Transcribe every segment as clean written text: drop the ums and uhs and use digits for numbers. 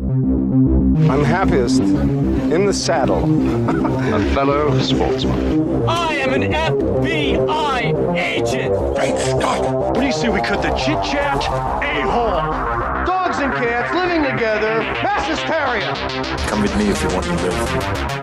I'm happiest in the saddle. A fellow sportsman. I am an FBI agent! Great Scott! What do you say we cut the chit-chat? A-hole! Dogs and cats living together. Mass hysteria. Come with me if you want to live.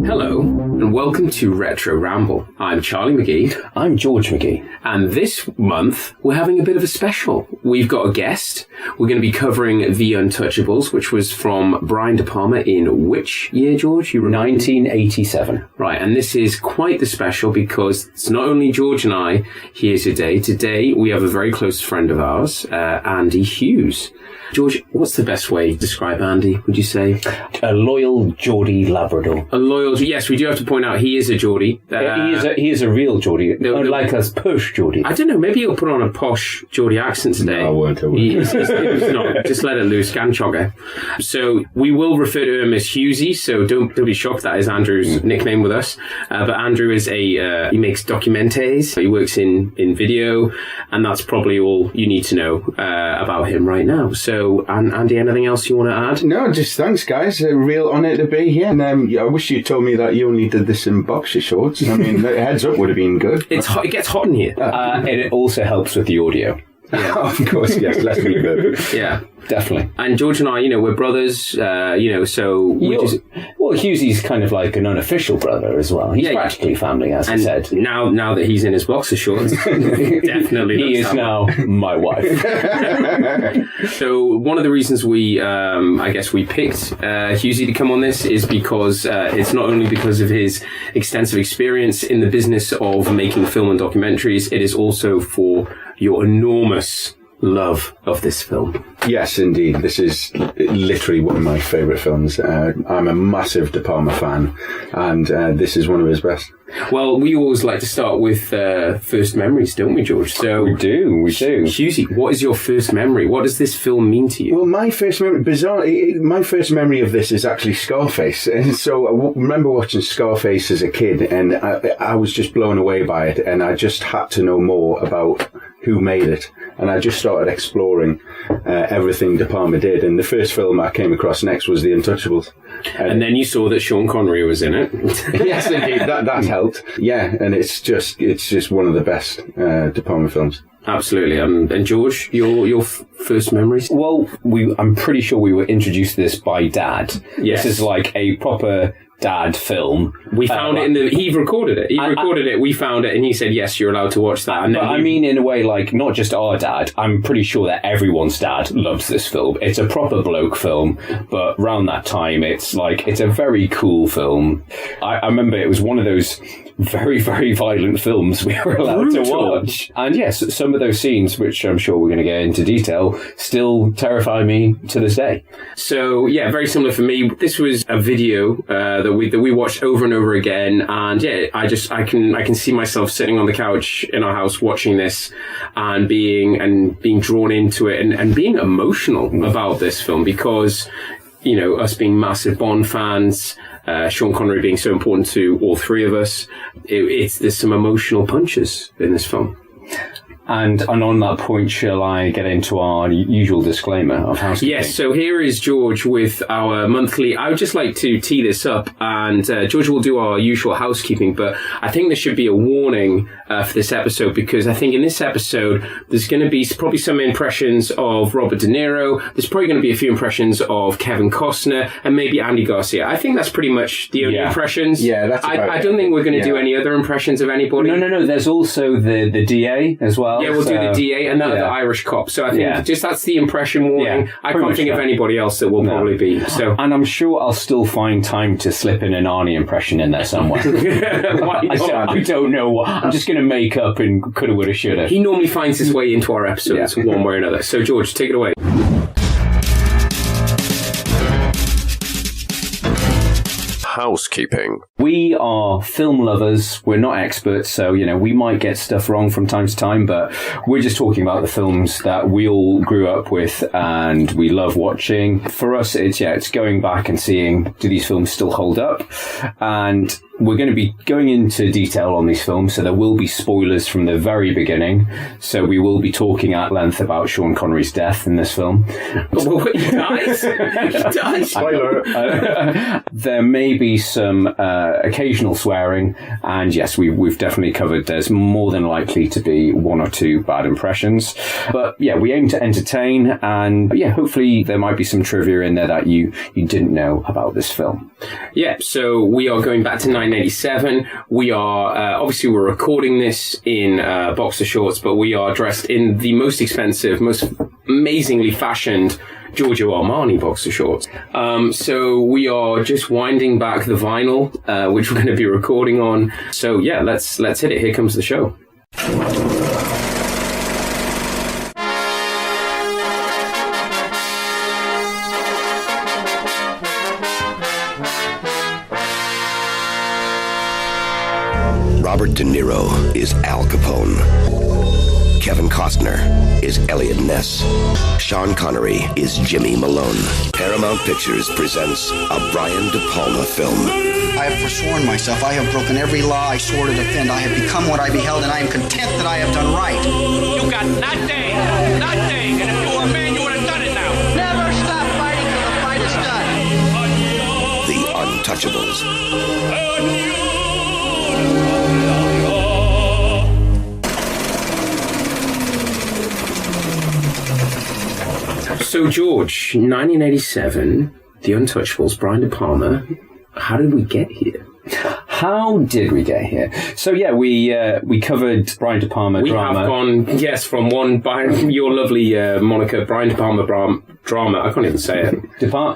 Hello, and welcome to Retro Ramble. I'm Charlie McGee. I'm George McGee. And this month, we're having a bit of a special. We've got a guest. We're going to be covering The Untouchables, which was from Brian De Palma in which year, George? You remember? 1987. Right, and this is quite the special because it's not only George and I here today. Today, we have a very close friend of ours, Andy Hughes. George, what's the best way to describe Andy, would you say? A loyal Geordie Labrador. A loyal, yes, we do have to point out he is a Geordie. He is a real Geordie, unlike us posh Geordie. I don't know, maybe he'll put on a posh Geordie accent today. No, I won't. He's not, just let it loose, Ganchogger. So we will refer to him as Hughesy, so don't be shocked, that is Andrew's nickname with us. But Andrew is he makes documentaries, he works in video, and that's probably all you need to know about him right now. So, Andy, anything else you want to add? No, just thanks, guys. A real honour to be here. And I wish you told me that you only did this in boxer shorts. I mean, heads up would have been good. It's hot, it gets hot in here. And it also helps with the audio. Yeah. Of course, yes. Let's be good. Yeah. Definitely. And George and I, we're brothers, so we just... Well, Hughesy's kind of like an unofficial brother as well. He's practically family, as I said. Now that he's in his boxer shorts, definitely he is now my wife. So one of the reasons we picked Hughesy to come on this is because it's not only because of his extensive experience in the business of making film and documentaries, it is also for your enormous love of this film. Yes, indeed. This is literally one of my favourite films. I'm a massive De Palma fan, and this is one of his best. Well, we always like to start with first memories, don't we, George? So We do. Hughesy, what is your first memory? What does this film mean to you? Well, my first memory of this is actually Scarface. And so I remember watching Scarface as a kid, and I was just blown away by it, and I just had to know more about who made it. And I just started exploring everything De Palma did. And the first film I came across next was The Untouchables. And then you saw that Sean Connery was in it. Yes, indeed. That helped. Yeah, and it's just one of the best De Palma films. Absolutely. And George, your first memories? Well, I'm pretty sure we were introduced to this by Dad. Yes. This is like a proper Dad film. We found it he recorded it. We found it, and he said, yes, you're allowed to watch that. And but I mean, in a way, like, not just our dad. I'm pretty sure that everyone's dad loves this film. It's a proper bloke film, but around that time, it's a very cool film. I remember it was one of those very, very violent films we were allowed to watch. And yes, some of those scenes, which I'm sure we're going to get into detail, still terrify me to this day. So, yeah, very similar for me. This was a video that we watched over and over again, and yeah, I can see myself sitting on the couch in our house watching this and being drawn into it and being emotional about this film because, us being massive Bond fans, Sean Connery being so important to all three of us, there's some emotional punches in this film. And on that point, shall I get into our usual disclaimer of housekeeping? Yes, so here is George with our monthly... I would just like to tee this up, and George will do our usual housekeeping, but I think there should be a warning for this episode, because I think in this episode, there's going to be probably some impressions of Robert De Niro, there's probably going to be a few impressions of Kevin Costner, and maybe Andy Garcia. I think that's pretty much the only impressions. Yeah, that's about I don't think we're going to do any other impressions of anybody. No, there's also the DA as well. Yeah, we'll do the DA and the Irish cop. So I think just that's the impression warning. Yeah, I can't think of anybody else that will probably be. So, and I'm sure I'll still find time to slip in an Arnie impression in there somewhere. I don't know what. I'm just going to make up in coulda, woulda, shoulda. He normally finds his way into our episodes one way or another. So George, take it away. Housekeeping. We are film lovers. We're not experts, so, we might get stuff wrong from time to time, but we're just talking about the films that we all grew up with and we love watching. For us, it's going back and seeing, do these films still hold up? And we're going to be going into detail on these films, so there will be spoilers from the very beginning. So we will be talking at length about Sean Connery's death in this film. Oh, he dies. He dies. Spoiler. There may be some occasional swearing, and yes, we've definitely covered there's more than likely to be one or two bad impressions. But yeah, we aim to entertain, and yeah, hopefully there might be some trivia in there that you didn't know about this film. Yeah, so we are going back to 1987. We are, obviously we're recording this in boxer shorts, but we are dressed in the most expensive, most amazingly fashioned Giorgio Armani boxer shorts. So we are just winding back the vinyl, which we're going to be recording on. So yeah, let's hit it. Here comes the show. Robert De Niro is Al Capone. Kevin Costner is Elliot Ness. Sean Connery is Jimmy Malone. Paramount Pictures presents a Brian De Palma film. I have forsworn myself. I have broken every law I swore to defend. I have become what I beheld, and I am content that I have done right. You got nothing. Nothing. And if you were a man, you would have done it now. Never stop fighting till the fight is done. The Untouchables. So George, 1987, The Untouchables, Brian De Palma. How did we get here? How did we get here? So yeah, we covered Brian De Palma drama. We have gone, yes, from one by your lovely moniker, Brian De Palma drama. I can't even say it.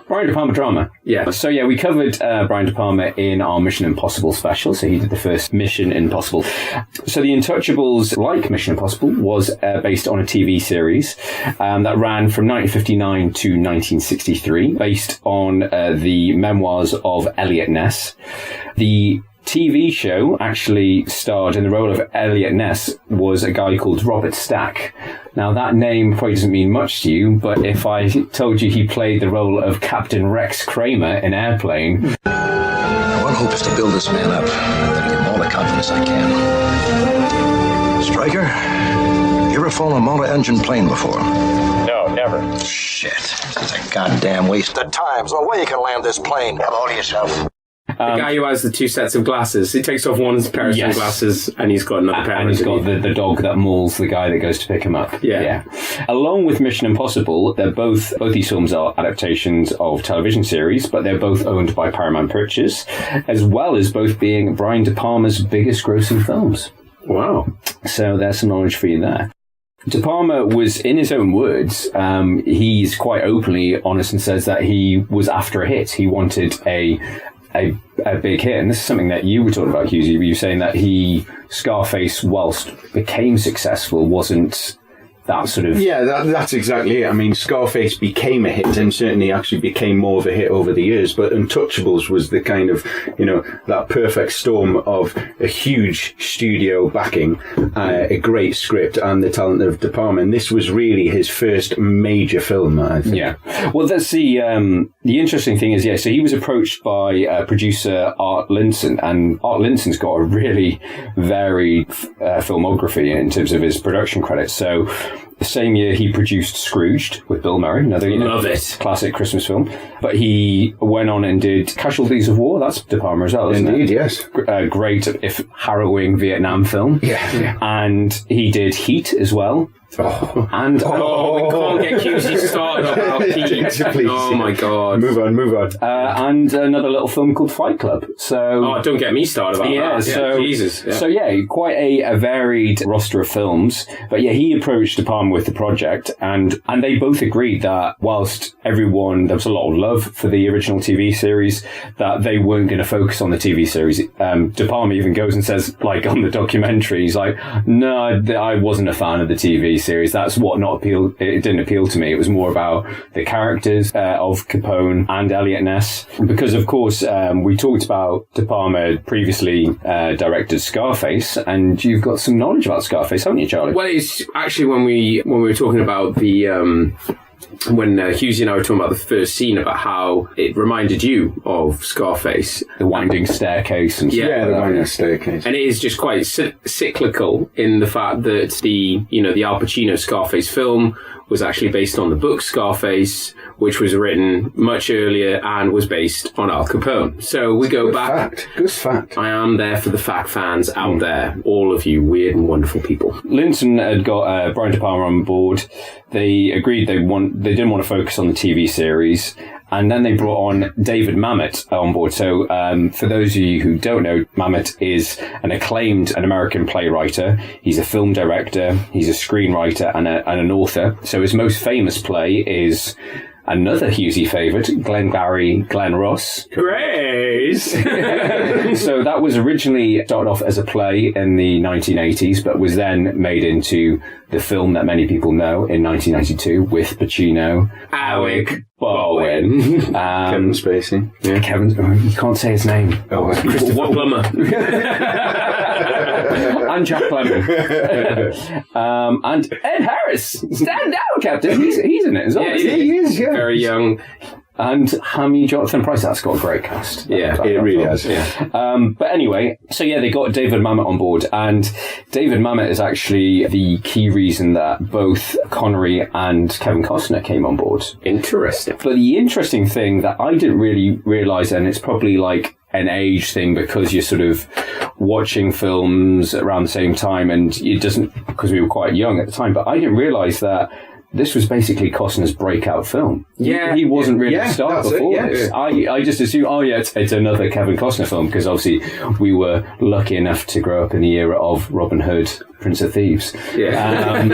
Brian De Palma drama. Yeah. So yeah, we covered Brian De Palma in our Mission Impossible special. So he did the first Mission Impossible. So The Untouchables, like Mission Impossible, was based on a TV series that ran from 1959 to 1963, based on the memoirs of Elliot Ness. The TV show actually starred in the role of Elliot Ness was a guy called Robert Stack. Now that name probably doesn't mean much to you, but if I told you he played the role of Captain Rex Kramer in Airplane... One hope is to build this man up, and then give him all the confidence I can. Stryker, you ever flown a multi-engine plane before? No, never. Shit, it's a goddamn waste of time. There's no way you can land this plane. Have all to yourself. The guy who has the two sets of glasses. He takes off one pair of sunglasses and he's got another pair. And he's got the dog that mauls the guy that goes to pick him up. Yeah. Along with Mission Impossible, they're both these films are adaptations of television series, but they're both owned by Paramount Pictures, as well as both being Brian De Palma's biggest grossing films. Wow. So there's some knowledge for you there. De Palma was, in his own words, he's quite openly honest and says that he was after a hit. He wanted a big hit, and this is something that you were talking about, Hughes. You were saying that Scarface, whilst became successful, wasn't that sort of... Yeah, that's exactly it. I mean, Scarface became a hit and certainly actually became more of a hit over the years, but Untouchables was the kind of, that perfect storm of a huge studio backing, a great script, and the talent of De Palma. And this was really his first major film, I think. Yeah. Well, that's the interesting thing is, so he was approached by producer Art Linson, and Art Linson's got a really varied filmography in terms of his production credits. So the same year he produced Scrooged with Bill Murray, another Love it. classic Christmas film. But he went on and did Casualties of War. That's De Palma as well, isn't Indeed, it? yes. Great, if harrowing Vietnam film. Yeah. And he did Heat as well. And we can't get Hughes started about Heat. Please. Oh my God. Move on. And another little film called Fight Club. So don't get me started about that. So Jesus. Yeah. So quite a varied roster of films. But he approached De Palma with the project, and they both agreed that whilst there was a lot of love for the original TV series, that they weren't going to focus on the TV series. De Palma even goes and says, like on the documentary, he's like, no, I wasn't a fan of the TV series. That's what it didn't appeal to me. It was more about the characters of Capone and Elliot Ness, because of course we talked about De Palma previously directed Scarface, and you've got some knowledge about Scarface, haven't you, Charlie? Well, it's actually when we were talking about the when Hughes and I were talking about the first scene, about how it reminded you of Scarface. The winding staircase and stuff. Yeah, the winding staircase. And it is just quite cyclical in the fact that the Al Pacino Scarface film was actually based on the book Scarface, which was written much earlier and was based on Al Capone. So we go back. Good fact. I am there for the fact fans out there, all of you weird and wonderful people. Linton had got Brian De Palma on board. They agreed they didn't want to focus on the TV series. And then they brought on David Mamet on board. So for those of you who don't know, Mamet is an American playwright. He's a film director, he's a screenwriter and an author. So his most famous play is another Hughesy favourite, Glengarry Glen Ross. Grace! So that was originally started off as a play in the 1980s, but was then made into the film that many people know in 1992 with Pacino, Alec Baldwin, Kevin Spacey. Yeah. You can't say his name. Oh, Christopher Plummer. And Jack Lemmon. And Ed Harris. Stand down, Captain. He's in it as well. Yeah, he is, yeah. Very young. And Hammy Jonathan Price. That's got a great cast. Yeah, it really has. Yeah. But anyway, so yeah, they got David Mamet on board, and David Mamet is actually the key reason that both Connery and Kevin Costner came on board. Interesting. But the interesting thing that I didn't really realise, and it's probably like an age thing because you're sort of watching films around the same time, and it doesn't, because we were quite young at the time, but I didn't realise that this was basically Costner's breakout film. Yeah. He wasn't really a star before this. Yeah. I just assumed, it's another Kevin Costner film, because obviously we were lucky enough to grow up in the era of Robin Hood, Prince of Thieves. Yeah.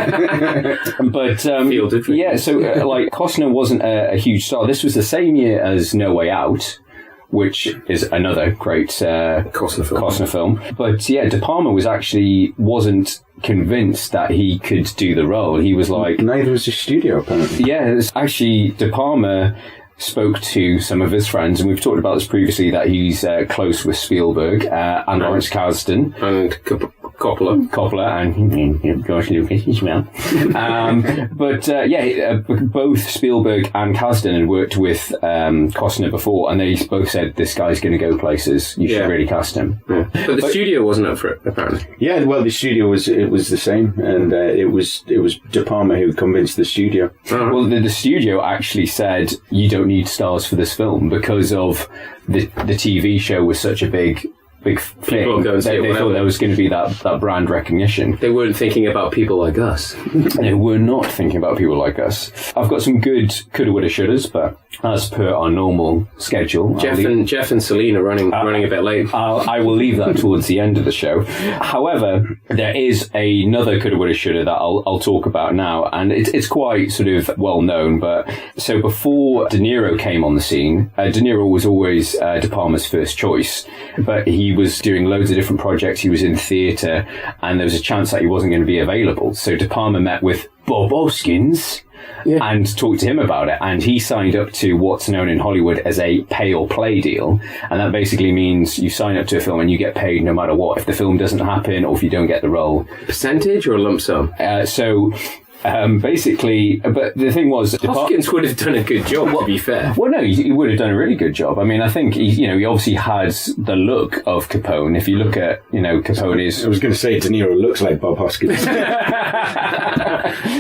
Yeah, so like Costner wasn't a huge star. This was the same year as No Way Out, which is another great Costner film. But yeah, De Palma wasn't convinced that he could do the role. He was like... Neither was the studio, apparently. Yeah, actually, De Palma spoke to some of his friends, and we've talked about this previously, that he's close with Spielberg and Lawrence Kasdan. And Coppola, and George Lucas as well. Both Spielberg and Kasdan had worked with Costner before, and they both said, this guy's going to go places, you should really cast him. Yeah. But the studio wasn't up for it, apparently. Yeah, well, the studio was the same, and it was De Palma who convinced the studio. Right. Well, the studio actually said, you don't need stars for this film, because of the TV show was such a big thing. They thought there was going to be that brand recognition. They weren't thinking about people like us. They were not thinking about people like us. I've got some good coulda, woulda, shouldas, but as per our normal schedule, Jeff and Celine are running a bit late. I will leave that towards the end of the show. However, there is another coulda, woulda, shoulda that I'll talk about now, and it's quite sort of well known. But so before De Niro came on the scene, De Niro was always De Palma's first choice, but he was doing loads of different projects. He was in theatre, and there was a chance that he wasn't going to be available. So De Palma met with Bob Hoskins and talked to him about it, and he signed up to what's known in Hollywood as a pay or play deal, and that basically means you sign up to a film and you get paid no matter what. If the film doesn't happen or if you don't get the role, percentage or a lump sum. Basically, but the thing was, Hoskins would have done a good job, to be fair. Well, no, he would have done a really good job. I mean, I think he obviously has the look of Capone. If you look at, Capone is... I was going to say De Niro looks like Bob Hoskins.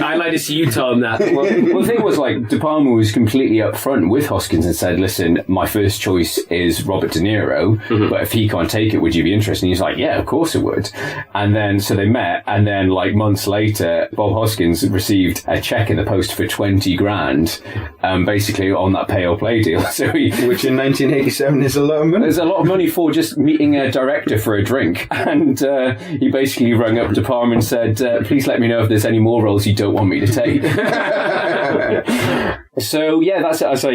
I'd like to see you tell him that. Well, the thing was, like, De Palma was completely upfront with Hoskins and said, listen, my first choice is Robert De Niro, but if he can't take it, would you be interested? And he's like, yeah, of course it would. And then, so they met, and then, like, months later, Bob Hoskins received a check in the post for 20 grand, basically on that pay or play deal. So which in 1987 is a lot of money. There's a lot of money for just meeting a director for a drink. And he basically rang up De Palma and said, please let me know if there's any more roles you don't want me to take. So yeah, that's as a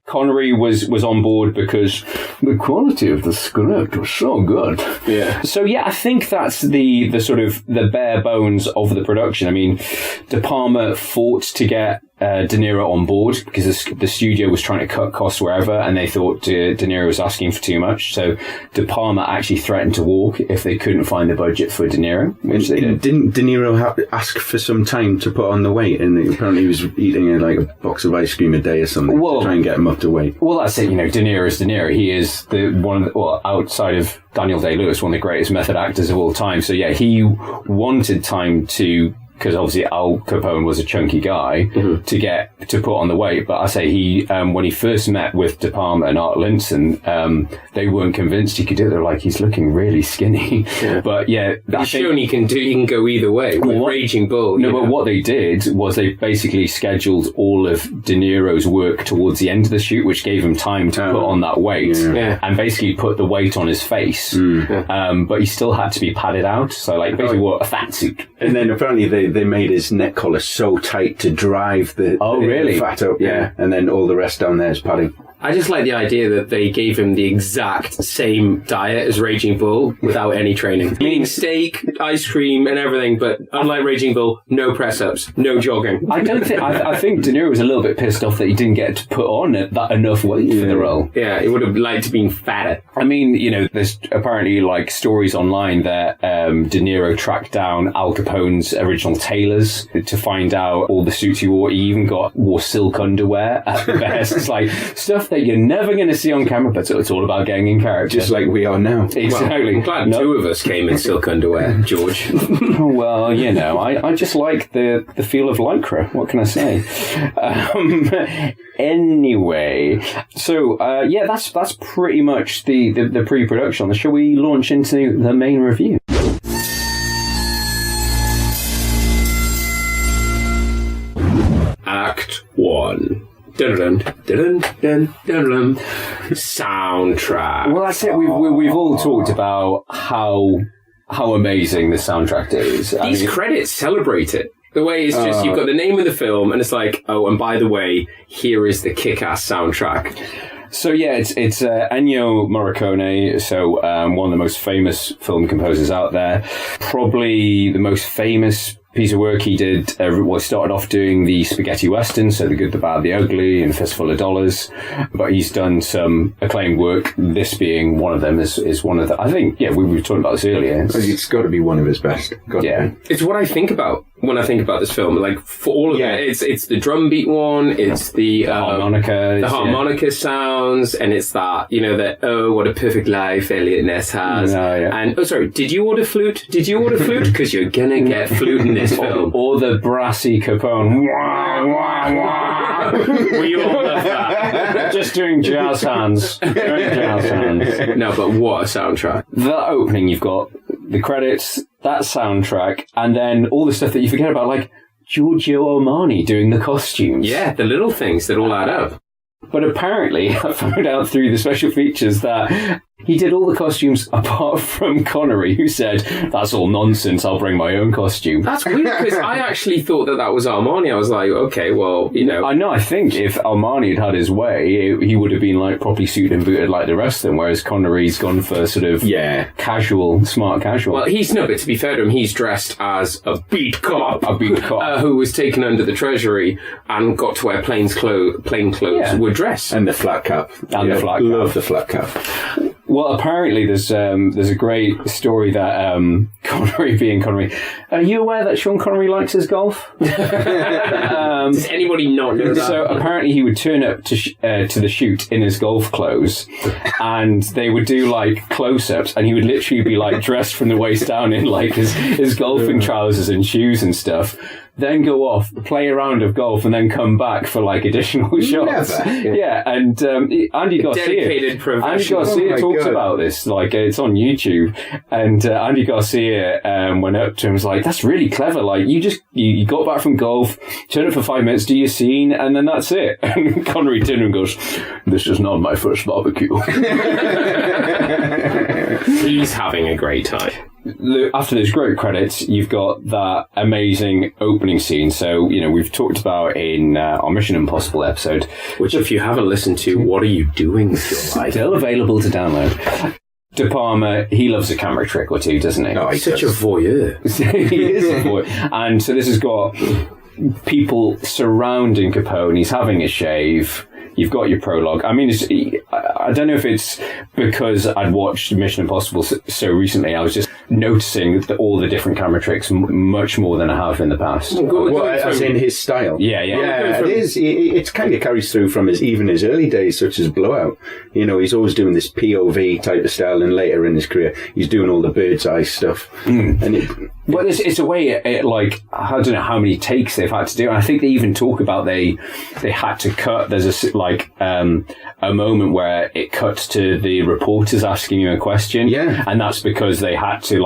Connery was on board because the quality of the script was so good. Yeah. So yeah, I think that's the sort of the bare bones of the production. I mean, De Palma fought to get De Niro on board because the studio was trying to cut costs wherever, and they thought De Niro was asking for too much. So De Palma actually threatened to walk if they couldn't find the budget for De Niro, which they did. Didn't De Niro ask for some time to put on the weight? And apparently he was eating like a box of ice cream a day or something to try and get him up to weight. Well, that's it. You know, De Niro is De Niro. He is outside of Daniel Day-Lewis, one of the greatest method actors of all time. So yeah, he wanted time to, because obviously Al Capone was a chunky guy, to put on the weight. But I say he, when he first met with De Palma and Art Linson, they weren't convinced he could do it. They're like, he's looking really skinny. Yeah. But yeah, he's shown he can go either way with Raging Bull. No, but what they did was they basically scheduled all of De Niro's work towards the end of the shoot, which gave him time to put on that weight and basically put the weight on his face. But he still had to be padded out. So like basically wore a fat suit. And then apparently they made his neck collar so tight to drive the fat up, and then all the rest down there is padding. I just like the idea that they gave him the exact same diet as Raging Bull without any training. Eating steak, ice cream, and everything, but unlike Raging Bull, no press-ups, no jogging. I think De Niro was a little bit pissed off that he didn't get to put on that enough weight for the role. Yeah, he would have liked to be fatter. I mean, you know, there's apparently like stories online that De Niro tracked down Al Capone's original tailors to find out all the suits he wore. He even wore silk underwear at the best. It's like stuff that you're never going to see on camera, but it's all about getting in character. Just like we are now. Exactly. Well, I'm glad two of us came in silk underwear, George. Well, you know, I just like the feel of Lycra. What can I say? Anyway, so that's pretty much the pre-production. Shall we launch into the main review? Act 1. Dun, dun, dun, dun, dun, dun. Soundtrack. Well, that's it. We've all talked about how amazing the soundtrack is. These credits celebrate it. The way it's just, you've got the name of the film, and it's like, oh, and by the way, here is the kick-ass soundtrack. So yeah, it's Ennio Morricone, so one of the most famous film composers out there. Probably the most famous piece of work he did, started off doing the spaghetti western, so The Good, the Bad, the Ugly, and Fistful of Dollars. But he's done some acclaimed work, this being one of them, is one of the, I think, we were talking about this earlier. It's got to be one of his best. It's what I think about when I think about this film. Like, for all of it, it's the drum beat one, it's the harmonica sounds, and it's that, you know, that, oh, what a perfect life Elliot Ness has. And, did you order flute? Because you're gonna get flute in this film. Or the brassy Capone. We all love that. Just doing jazz hands. No, but what a soundtrack. That opening, you've got the credits, that soundtrack, and then all the stuff that you forget about, like Giorgio Armani doing the costumes. Yeah, the little things that all add up. But apparently, I found out through the special features that he did all the costumes apart from Connery, who said, that's all nonsense, I'll bring my own costume. That's weird, because I actually thought that was Armani. I was like, okay, well, you know. I think if Armani had his way, he would have been like properly suited and booted like the rest of them, whereas Connery's gone for sort of casual, smart casual. Well, but to be fair to him, he's dressed as a beat cop. Who was taken under the Treasury and got to wear plain clothes with dress. And the flat cap. Love the flat cap. Well, apparently there's a great story that Connery being Connery. Are you aware that Sean Connery likes his golf? Does anybody not know that? So apparently he would turn up to the shoot in his golf clothes, and they would do like close-ups, and he would literally be like dressed from the waist down in like his golfing trousers and shoes and stuff. Then go off, play a round of golf, and then come back for like additional shots. And Andy Garcia talks about this. Like, it's on YouTube, and Andy Garcia went up to him and was like, "That's really clever. Like, you got back from golf, turn up for 5 minutes, do your scene, and then that's it." And Connery turned and goes, "This is not my first barbecue." He's having a great time. after those great credits, you've got that amazing opening scene. So, we've talked about in our Mission Impossible episode. Which, if you haven't listened to, what are you doing with your life? Still available to download. De Palma, he loves a camera trick or two, doesn't he? Oh, he's such a voyeur. He is a voyeur. And so this has got people surrounding Capone. He's having a shave. You've got your prologue. I mean, I don't know if it's because I'd watched Mission Impossible so recently. I was just noticing all the different camera tricks much more than I have in the past. As in his style. Yeah. It is. It kind of carries through from his early days, such as Blowout. He's always doing this POV type of style, and later in his career, he's doing all the bird's eye stuff. And well, it's a way, like, I don't know how many takes they've had to do. And I think they even talk about they had to cut. There's a moment where it cuts to the reporters asking you a question. Yeah. And that's because they had to,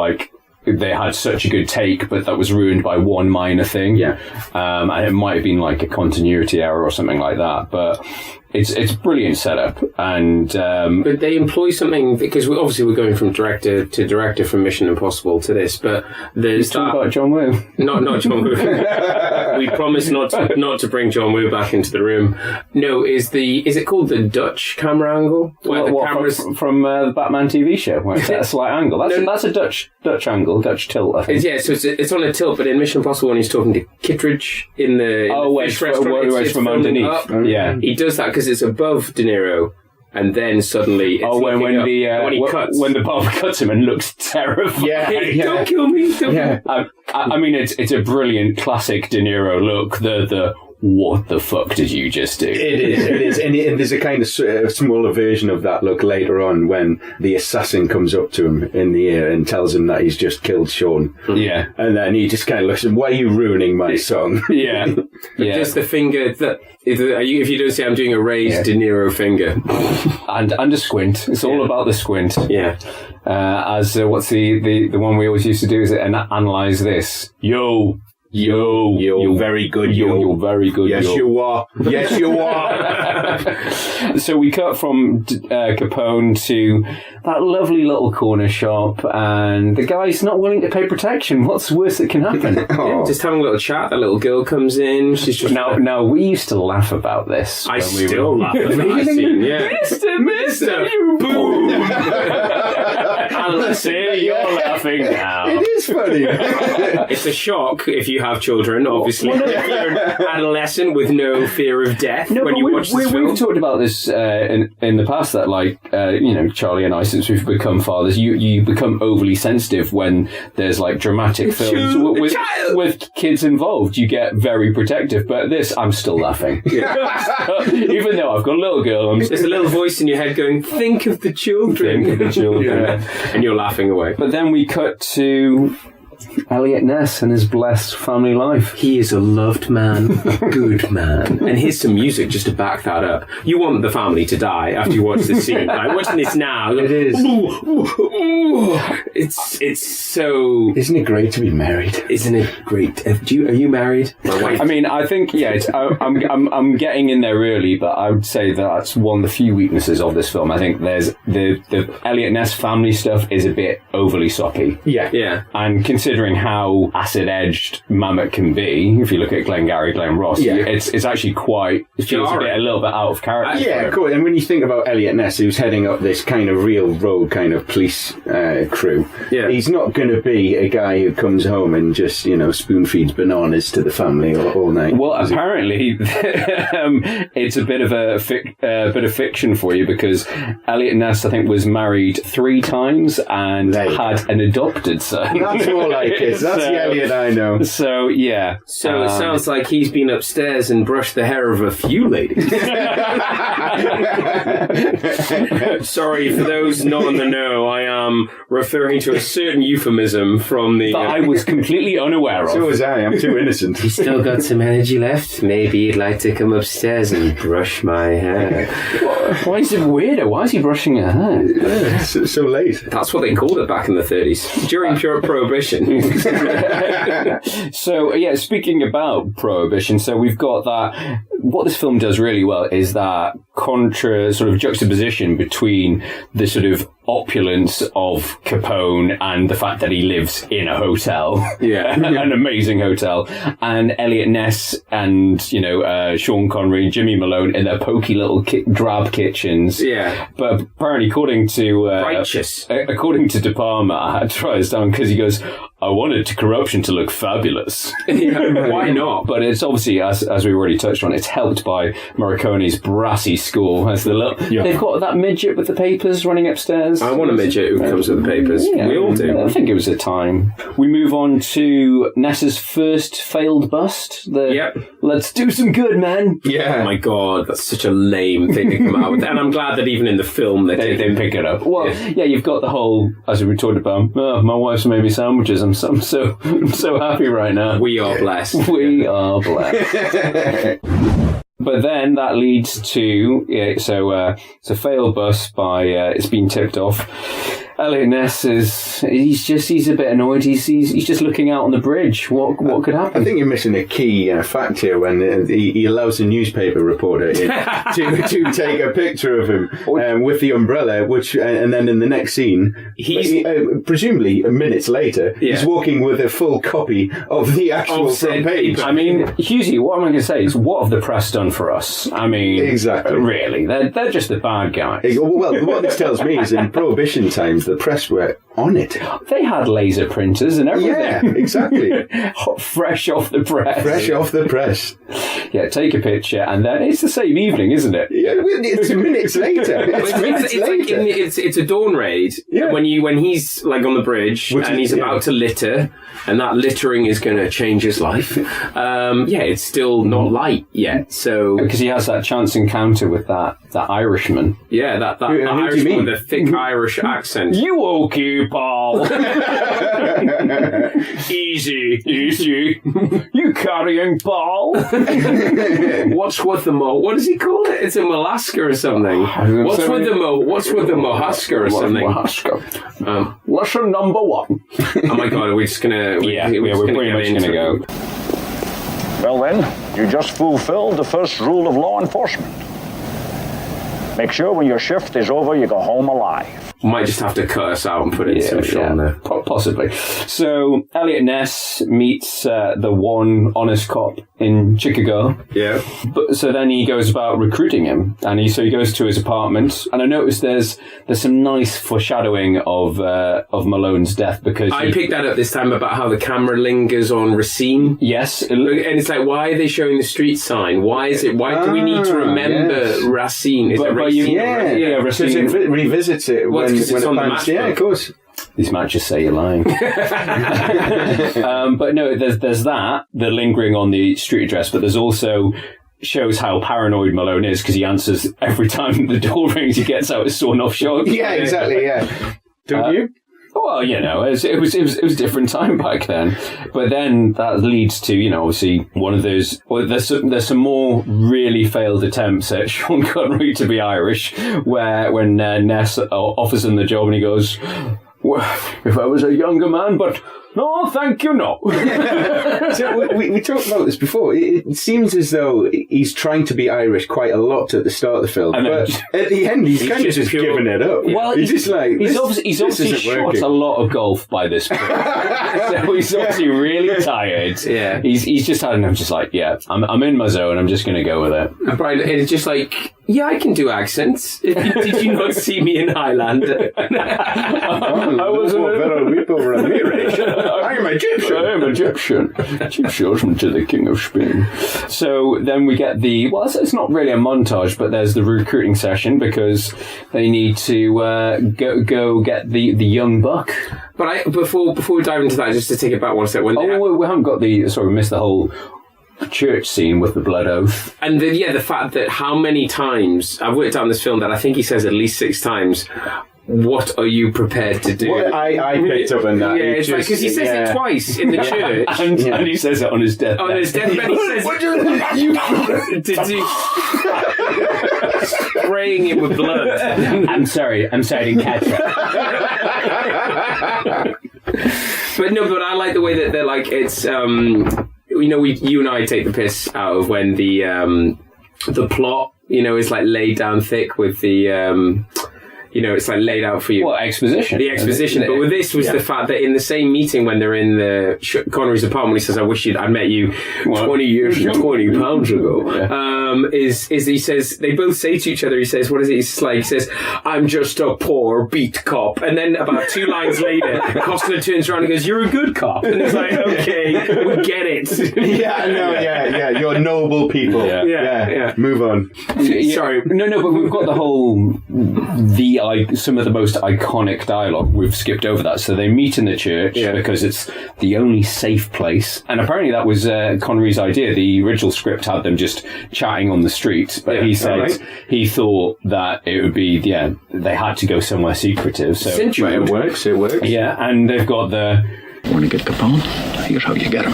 they had such a good take, but that was ruined by one minor thing. Yeah. And it might have been like a continuity error or something like that. But it's brilliant setup. And but they employ something, because we're going from director to director from Mission Impossible to this, but there's talk about John Woo. Not John Woo. We promise not to bring John Woo back into the room. No, is it called the Dutch camera angle? Where the cameras from the Batman TV show, where it's at a slight angle. That's a Dutch angle, Dutch tilt, I think. So it's on a tilt, but in Mission Impossible, when he's talking to Kittredge in the fish restaurant, it's from underneath. Yeah, he does that because it's above De Niro, and then suddenly it's when he cuts, when the barber cuts him and looks terrifying. Yeah. Don't kill me. I mean, it's a brilliant classic De Niro look. The what the fuck did you just do? It is. And there's a kind of smaller version of that look later on when the assassin comes up to him in the ear and tells him that he's just killed Sean. Yeah. And then he just kind of looks at him, why are you ruining my song? Yeah. Just the finger that... If you don't see, I'm doing a raised De Niro finger. and a squint. It's all about the squint. Yeah. What's the one we always used to do is analyze this. You're very good. You're very good. Yes, you are. Yes, you are. So we cut from Capone to that lovely little corner shop, and the guy's not willing to pay protection. What's the worst that can happen? Yeah, just having a little chat. The little girl comes in. She's just now we used to laugh about this. I still laugh at that scene. Yeah, Mister, you boom. Unless you're laughing now. It is funny. It's a shock if you have children, obviously. If you're an adolescent with no fear of death when you watch this film. We've talked about this in the past, that Charlie and I, since we've become fathers, you become overly sensitive when there's dramatic films with kids involved. You get very protective, but this, I'm still laughing. Even though I've got a little girl, there's a little voice in your head going, think of the children. And you're laughing away. But then we cut to Elliot Ness and his blessed family life. He is a loved man, good man. And here's some music just to back that up. You want the family to die after you watch this scene. Watching this now. It is. It's so... Isn't it great to be married? Isn't it great? Are you married? My wife. I mean, I think, I'm getting in there early, but I would say that's one of the few weaknesses of this film. I think there's the Elliot Ness family stuff is a bit overly soppy. Yeah. And considering how acid-edged Mamet can be, if you look at Glengarry Glen Ross, it's actually quite... It feels a little bit out of character. Yeah, cool. And when you think about Elliot Ness, who's heading up this kind of real rogue kind of police crew, he's not going to be a guy who comes home and just, spoon feeds bananas to the family all night. Well, apparently, it's a bit of fiction for you, because Elliot Ness, I think, was married 3 times and had an adopted son. That's more like it. That's the Elliot I know. So, yeah. So it sounds like he's been upstairs and brushed the hair of a few ladies. Sorry, for those not in the know, I am referring to a certain euphemism from the... that I was completely unaware of. So was I. I'm too innocent. You still got some energy left? Maybe you'd like to come upstairs and brush my hair. Why is it weirder? Why is he brushing her hair? So late. That's what they called it back in the 30s. During pure Prohibition. So, speaking about Prohibition, so we've got that... What this film does really well is that sort of juxtaposition between the sort of opulence of Capone and the fact that he lives in a hotel. Yeah. An amazing hotel. And Elliot Ness and, Sean Connery, Jimmy Malone in their pokey little drab kitchens. Yeah. But apparently, according to... Righteous. According to De Palma, I had to write this down because he goes, I wanted corruption to look fabulous. Why not? But it's obviously, as we already touched on, it's helped by Morricone's brassy score. They've got that midget with the papers running upstairs. I want a midget who comes with the papers. Yeah, we all do. I think it was a time. We move on to Ness's first failed bust. Let's do some good, man. Yeah. Oh my God, that's such a lame thing to come out with. And I'm glad that even in the film they pick it up. Well, yeah, you've got the whole, as we talked about, my wife's made me sandwiches. I'm so happy right now. We are blessed. We are blessed. But then that leads to it's a failed bus by it's been tipped off. Elliot Ness he's a bit annoyed. He's just looking out on the bridge. What could happen? I think you're missing a key fact here when he allows a newspaper reporter in to take a picture of him with the umbrella, which and then in the next scene, he's presumably minutes later, he's walking with a full copy of the actual front page. I mean, Hughesy, what am I going to say is, what have the press done for us? I mean, exactly. Really, they're just the bad guys. Well, what this tells me is in Prohibition times, the press were on it. They had laser printers and everything. Yeah, exactly. Fresh off the press. Fresh off the press. Yeah, take a picture, and then it's the same evening, isn't it? Yeah, it's minutes later. It's a dawn raid. Yeah. When he's like on the bridge and he's about to litter, and that littering is going to change his life. It's still not light yet. So because he has that chance encounter with that Irishman. Yeah, that Irishman with a thick Irish accent. You okay, Paul? Easy. You carrying Paul? What's with the what does he call it? It's a Alaska or something. What's with the Mohaska or something? Lesson number one. Oh my God, are we just gonna? We're pretty much gonna go. Well then, you just fulfilled the first rule of law enforcement. Make sure when your shift is over, you go home alive. We might just have to cut us out and put in some Sean there. Possibly. So, Elliot Ness meets the one honest cop in Chicago. Yeah. So then he goes about recruiting him, and he goes to his apartment, and I noticed there's some nice foreshadowing of Malone's death, because I picked that up this time about how the camera lingers on Racine. Yes. And it's like, why are they showing the street sign? Why do we need to remember Racine? Is it Racine? Racine. Because it revisits it when it's on the match. Yeah, of course. These matches say you're lying. But no, there's that, the lingering on the street address, but there's also shows how paranoid Malone is, because he answers every time the door rings, he gets out his sawn-off shot. Yeah, exactly, yeah. Don't you? Well, it was a different time back then. But then that leads to, obviously one of those. Well, there's some more really failed attempts at Sean Connery to be Irish, when Ness offers him the job and he goes, "Well, if I was a younger man, but no, thank you, no." So we talked about this before. It seems as though he's trying to be Irish quite a lot at the start of the film, but at the end he's kind of just giving it up. Well, he's just like, he's obviously shot a lot of golf by this point, so he's obviously really tired. Yeah, he's just had enough. Just like, I'm in my zone. I'm just going to go with it. And Brian, it's just like, I can do accents. Did you not see me in Highlander? I was a weep over a marriage. I am Egyptian. Chief swordsman to the King of Spain. So then we get it's not really a montage, but there's the recruiting session, because they need to go get the young buck. But before we dive into that, just to take it back one step. We haven't got we missed the whole church scene with the blood oath. And the fact that how many times, I've worked out in this film that I think he says at least 6 times, what are you prepared to do? Well, I picked up on that. Yeah, it's like, because he says it twice in the church. And he says it on his deathbed. On his deathbed, he says, what do you to do? Spraying it with blood. I'm sorry, I didn't catch it. But I like the way that they're like, it's, you and I take the piss out of when the plot, is like laid down thick with the it's like laid out for you. What, exposition? The exposition. But with this was the fact that in the same meeting when they're in Connery's apartment, he says, I wish I'd met you 20 years and 20 pounds ago. Is he says, they both say to each other, he says, what is it? He's like, he says, I'm just a poor beat cop. And then about 2 lines later, Costner turns around and goes, you're a good cop. And it's like, okay, we get it. Yeah, you're noble people. Yeah. Move on. Sorry. No, but we've got the whole, some of the most iconic dialogue. We've skipped over that. So they meet in the church because it's the only safe place. And apparently that was Connery's idea. The original script had them just chatting on the street. But he said he thought that it would be, they had to go somewhere secretive. So it works. Yeah, and they've got the... Want to get Capone? Here's how you get him.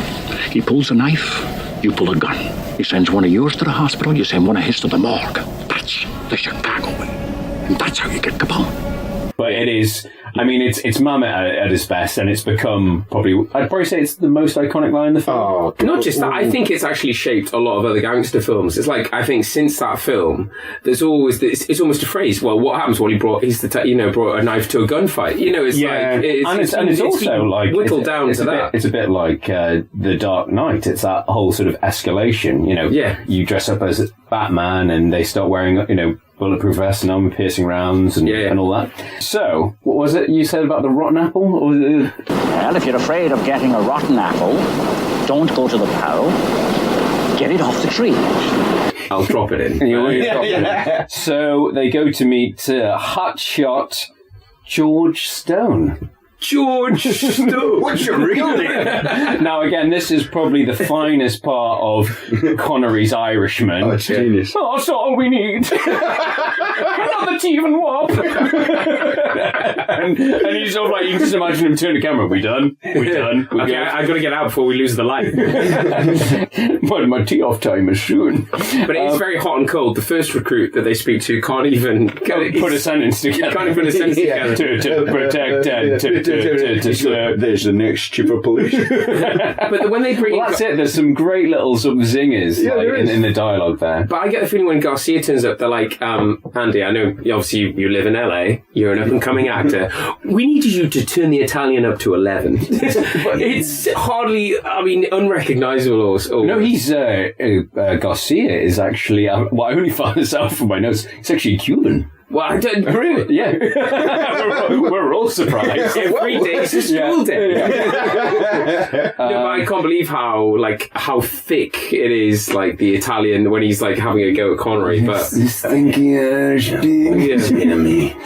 He pulls a knife, you pull a gun. He sends one of yours to the hospital, you send one of his to the morgue. That's the Chicago way. And that's how you get Capone. But it is, it's Mamet at his best, and it's become I'd probably say it's the most iconic line in the film. Not just that, I think it's actually shaped a lot of other gangster films. It's like, I think since that film, there's always this, it's almost a phrase, well, what happens when he brought a knife to a gunfight? It's also like, whittled down to that. It's a bit like The Dark Knight. It's that whole sort of escalation, you dress up as Batman and they start wearing, bulletproof vest and armor-piercing rounds and all that. So, what was it you said about the rotten apple? Well, if you're afraid of getting a rotten apple, don't go to the barrel. Get it off the tree. I'll drop it in. So, they go to meet hotshot George Stone. George Stone. What's your real name? Now, again, this is probably the finest part of Connery's Irishman. Oh, it's genius. Oh, that's all we need. Another Teven Wop. and he's sort of like, you can just imagine him turn the camera. We done? Okay, I've got to get out before we lose the light. But my tee-off time is soon. But it's very hot and cold. The first recruit that they speak to can't even put a sentence together. Can't even put a sentence together. To protect and there's the next chief of police. But when they bring that's it. There's some great little sort of zingers in the dialogue there. But I get the feeling when Garcia turns up, they're like, Andy, I know obviously you live in LA, you're an up-and-coming actor. We need you to turn the Italian up to 11. It's hardly, unrecognizable. No, he's Garcia is actually. I only found this out from my notes. He's actually Cuban. Well, I don't... Really? Yeah. we're all surprised. Every day is a school day. But I can't believe how thick it is, like, the Italian, when he's, like, having a go at Connery, but... He's thinking, enemy.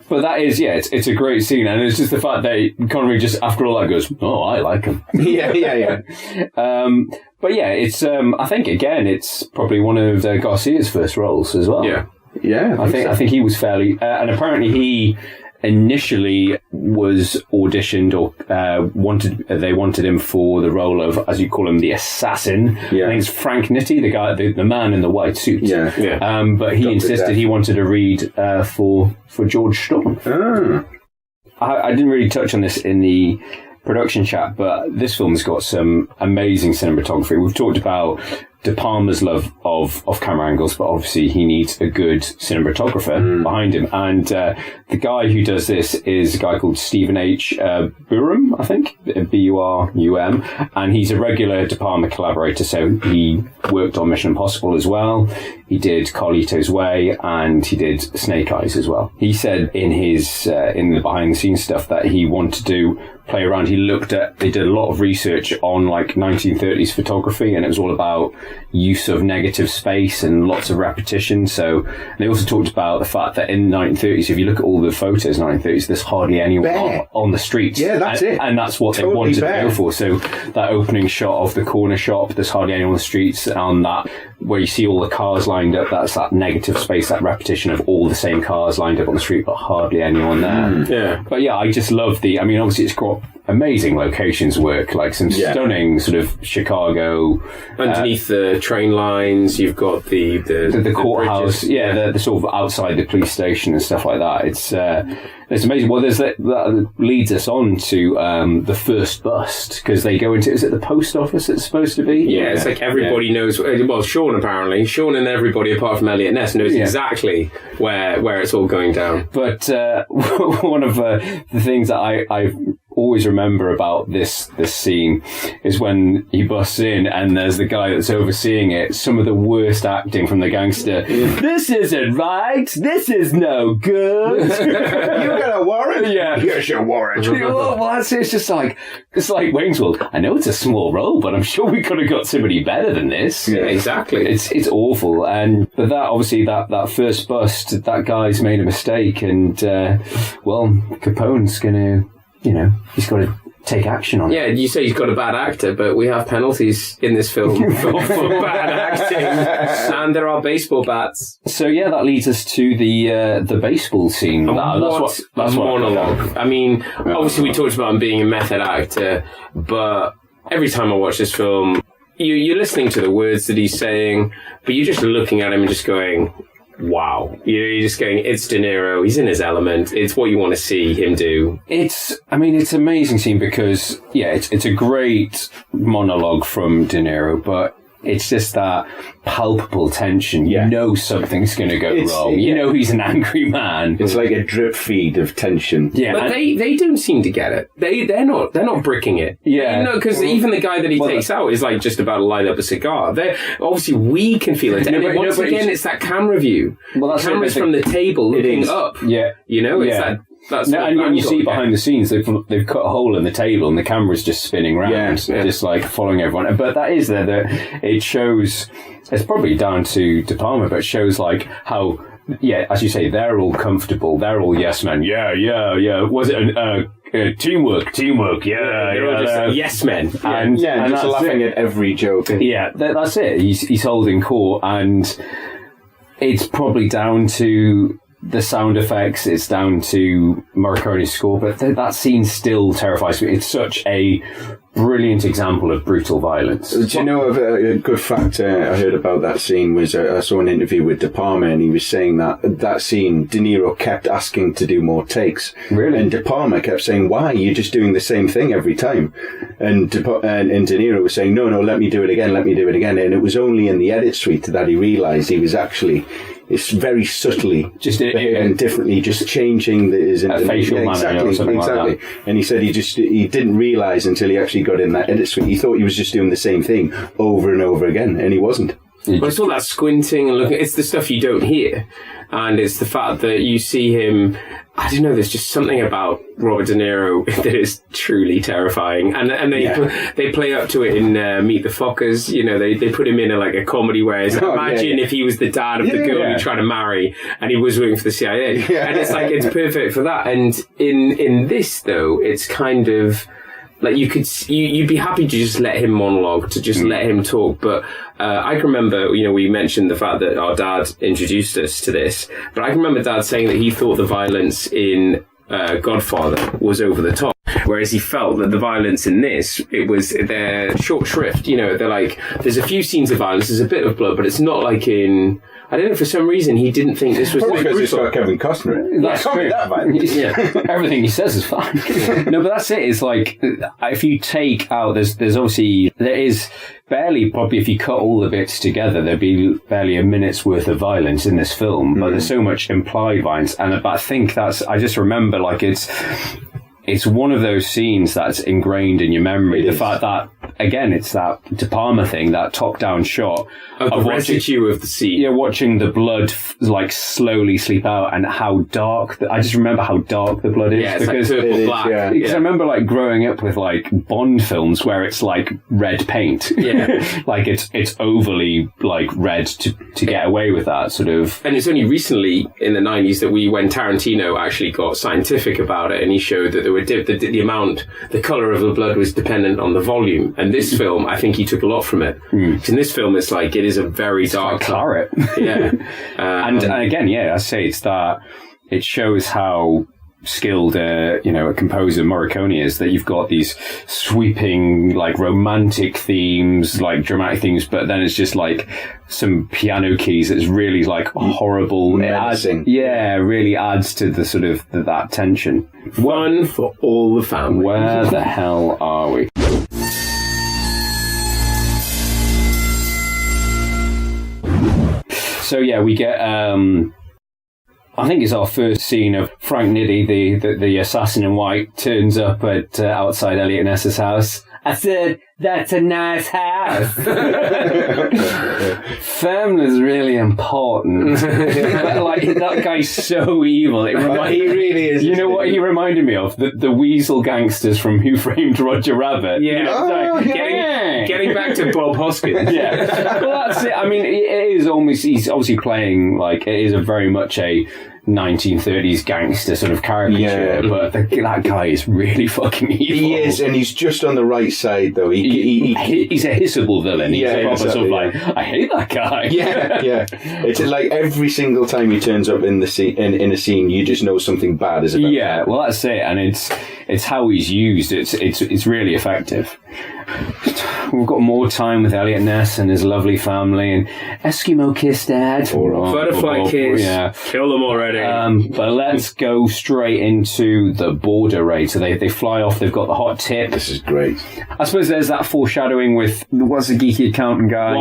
But that is, it's a great scene, and it's just the fact that Connery just, after all that, goes, oh, I like him. Yeah. But yeah, it's, I think, again, it's probably one of Garcia's first roles as well. Yeah, I think he was fairly, and apparently he initially was auditioned or they wanted him for the role of, as you call him, the assassin. I think it's Frank Nitti, the guy, the man in the white suit. But he insisted he wanted to read for George Stone. I didn't really touch on this in the production chat, but this film's got some amazing cinematography. We've talked about De Palma's love of camera angles, but obviously he needs a good cinematographer behind him. And the guy who does this is a guy called Stephen H. Burum, I think, Burum, and he's a regular De Palma collaborator. So he worked on Mission Impossible as well. He did Carlito's Way, and he did Snake Eyes as well. He said in his in the behind the scenes stuff that he wanted to play around. They did a lot of research on like 1930s photography, and it was all about use of negative space and lots of repetition. So they also talked about the fact that in the 1930s, if you look at all the photos in the 1930s, there's hardly anyone on the streets. Yeah, that's it. And that's what they wanted to go for. So that opening shot of the corner shop, there's hardly anyone on the streets. On that, where you see all the cars lined up, that's that negative space, that repetition of all the same cars lined up on the street, but hardly anyone there. Yeah. But yeah, I just love obviously it's got amazing locations work, like some stunning sort of Chicago. Underneath the train lines, you've got the courthouse, the sort of outside the police station and stuff like that. It's amazing. Well, that leads us on to the first bust, because they go into, is it the post office it's supposed to be? Yeah, it's like everybody knows. Well, Sean and everybody apart from Elliot Ness knows exactly where it's all going down. But one of the things that I always remember about this scene is when he busts in and there's the guy that's overseeing it. Some of the worst acting from the gangster. This isn't right. This is no good. You got a warrant? Yeah. Here's your warrant. Well, that's it. It's like Wayne's World. I know it's a small role, but I'm sure we could have got somebody better than this. Yeah, exactly. It's awful. But that obviously that first bust, that guy's made a mistake, and Capone's gonna, he's got to take action on it. Yeah, you say he's got a bad actor, but we have penalties in this film for bad acting, and there are baseball bats. So yeah, that leads us to the baseball scene. That's monologue. I mean, obviously we talked about him being a method actor, but every time I watch this film, you're listening to the words that he's saying, but you're just looking at him and just going, wow. You're just going, it's De Niro, he's in his element, it's what you want to see him do. It's an amazing scene because, it's a great monologue from De Niro, but it's just that palpable tension. You know something's going to go wrong. You know he's an angry man. It's like a drip feed of tension. Yeah, but they don't seem to get it. They're not bricking it. Yeah, because even the guy that he takes out is like just about to light up a cigar. Obviously we can feel it. Once again, it's that camera view. Well, that's the camera's from the table looking up. Yeah, it's that. And when you see behind the scenes, they've cut a hole in the table and the camera's just spinning around, just like following everyone. But that is there. It shows, it's probably down to De Palma, but it shows like how, as you say, they're all comfortable. They're all yes men. Yeah. Was it teamwork? Yeah. They're all just yes men. And just laughing at every joke. Yeah, that's it. He's holding court, and it's probably down to the sound effects, it's down to Morricone's score, but that scene still terrifies me. It's such a brilliant example of brutal violence. Do you know of a good fact I heard about that scene was I saw an interview with De Palma, and he was saying that scene, De Niro kept asking to do more takes. Really? And De Palma kept saying, why? You're just doing the same thing every time. And De Niro was saying, no, let me do it again. And it was only in the edit suite that he realised he was actually... It's very subtly just behaving differently, just changing his facial manner, exactly. Like that. And he said he didn't realise until he actually got in that edit suite. He thought he was just doing the same thing over and over again, and he wasn't. But it's all that squinting and looking. It's the stuff you don't hear, and it's the fact that you see him. I don't know. There's just something about Robert De Niro that is truly terrifying, and they play up to it in Meet the Fockers. They put him in a comedy where it's imagine if he was the dad of the girl you try to marry, and he was working for the CIA, and it's like it's perfect for that. And in this though, it's kind of. Like you'd be happy to just let him monologue, to just let him talk. But I can remember, we mentioned the fact that our dad introduced us to this. But I can remember Dad saying that he thought the violence in Godfather was over the top, whereas he felt that the violence in this, they're short shrift. They're like, there's a few scenes of violence, there's a bit of blood, but it's not like in. I don't know, for some reason he didn't think this was because it's got Kevin Costner. That's true. Everything he says is fine. No, but that's it. It's like, if you take out, there is barely, probably if you cut all the bits together, there'd be barely a minute's worth of violence in this film, but there's so much implied violence. And I think I just remember it's one of those scenes that's ingrained in your memory. The fact that, again, it's that De Palma thing, that top-down shot of the residue of the scene. Yeah, watching the blood slowly sleep out, and how dark. I just remember how dark the blood is. Yeah, it's because like purple black. Yeah. Because I remember growing up with Bond films where it's red paint. Yeah, it's overly red to get away with that sort of. And it's only recently in the 90s that when Tarantino actually got scientific about it, and he showed that there were the colour of the blood was dependent on the volume. And this film, I think he took a lot from it. In this film, it's it is a very dark claret. Yeah. And again, I say it's that it shows how skilled, a composer Morricone is, that you've got these sweeping, like, romantic themes, like dramatic themes, but then it's just like some piano keys that's really like horrible. Menacing. Really adds to the sort of that tension. One for all the family. Where the hell are we? So yeah, we get, I think it's our first scene of Frank Nitti, the assassin in white, turns up at outside Elliot Ness's house. I said, that's a nice house. Family's really important. But, like, that guy's so evil. He really is. You know what he reminded me of? The weasel gangsters from Who Framed Roger Rabbit. Yeah. You know, Getting back to Bob Hoskins. Yeah. Well, that's it. I mean, it is almost, he's obviously playing, like, it is a very much a 1930s gangster sort of caricature, but that guy is really fucking evil. He is, and he's just on the right side, though. He's a hissable villain. He's a proper sort of like, I hate that guy. Yeah. It's like every single time he turns up in the scene, in a scene, you just know something bad is about. Yeah, well, that's it, and it's how he's used. It's really effective. We've got more time with Elliot Ness and his lovely family, and Eskimo kiss dad, butterfly kiss, kill them already. But let's go straight into the border raid. So they fly off. They've got the hot tip. This is great. I suppose there's that foreshadowing with what's the geeky accountant guy?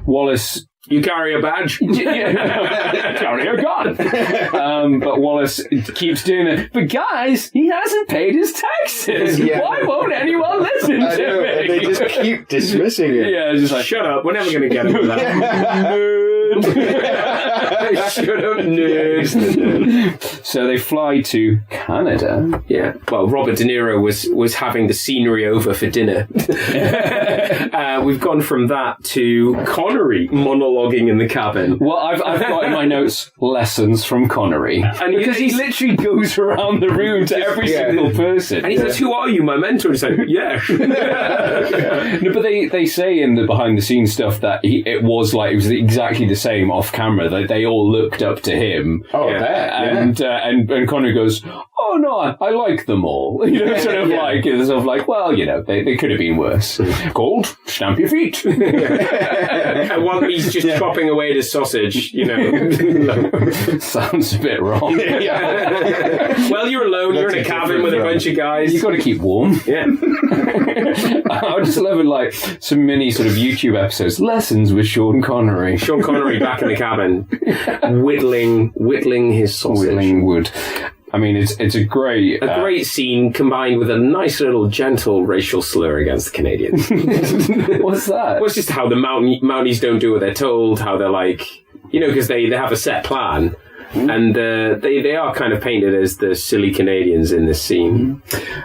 Wallace. You carry a badge? Carry a gun. But Wallace keeps doing it. But guys, he hasn't paid his taxes. Yeah. Why won't anyone listen to me? They just keep dismissing it. Yeah, just like, shut up. We're never going to get into that. Nerd. Shut up, nerd. So they fly to Canada. Yeah. Well, Robert De Niro was having the scenery over for dinner. We've gone from that to Connery monologuing in the cabin. Well, I've got in my notes lessons from Connery, and because he literally goes around the room to every single person, and he says, "Who are you, my mentor?" And he's like, "Yeah." No, but they say in the behind the scenes stuff that it was exactly the same off camera. That they all looked up to him. Oh, and Connery goes, "Oh no, I like them all." You know, sort of like, well, you know, they could have been worse. Cold, stamp your feet. And while he's just chopping away at his sausage, you know. Sounds a bit wrong. Well, you're alone, you're in a cabin with a bunch of guys. You've got to keep warm. Yeah. I would just love it, like, some mini sort of YouTube episodes. Lessons with Sean Connery. Sean Connery back in the cabin, whittling his sausage. Whittling wood. I mean, it's a great scene combined with a nice little gentle racial slur against the Canadians. What's that? Well, it's just how the Mounties don't do what they're told, how they're like, you know, because they have a set plan. And they are kind of painted as the silly Canadians in this scene.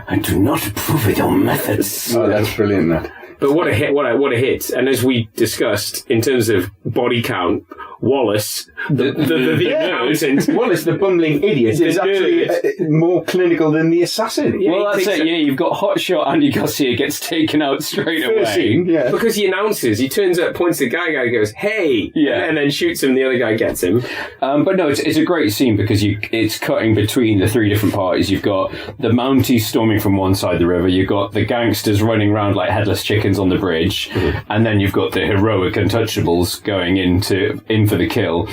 I do not approve of your methods. Oh, that's brilliant, that. But what a hit, what a hit. And as we discussed, in terms of body count, Wallace, the accountant. Wallace, the bumbling idiot, is actually more clinical than the assassin. Yeah, well, that's it. Yeah, you've got Hotshot Andy Garcia gets taken out straight away. Scene, yeah. Because he announces, he turns up, points to the guy goes, "Hey!" Yeah. And then shoots him, the other guy gets him. But no, it's a great scene because it's cutting between the three different parties. You've got the Mounties storming from one side of the river, you've got the gangsters running around like headless chickens on the bridge, and then you've got the heroic Untouchables going in for the kill.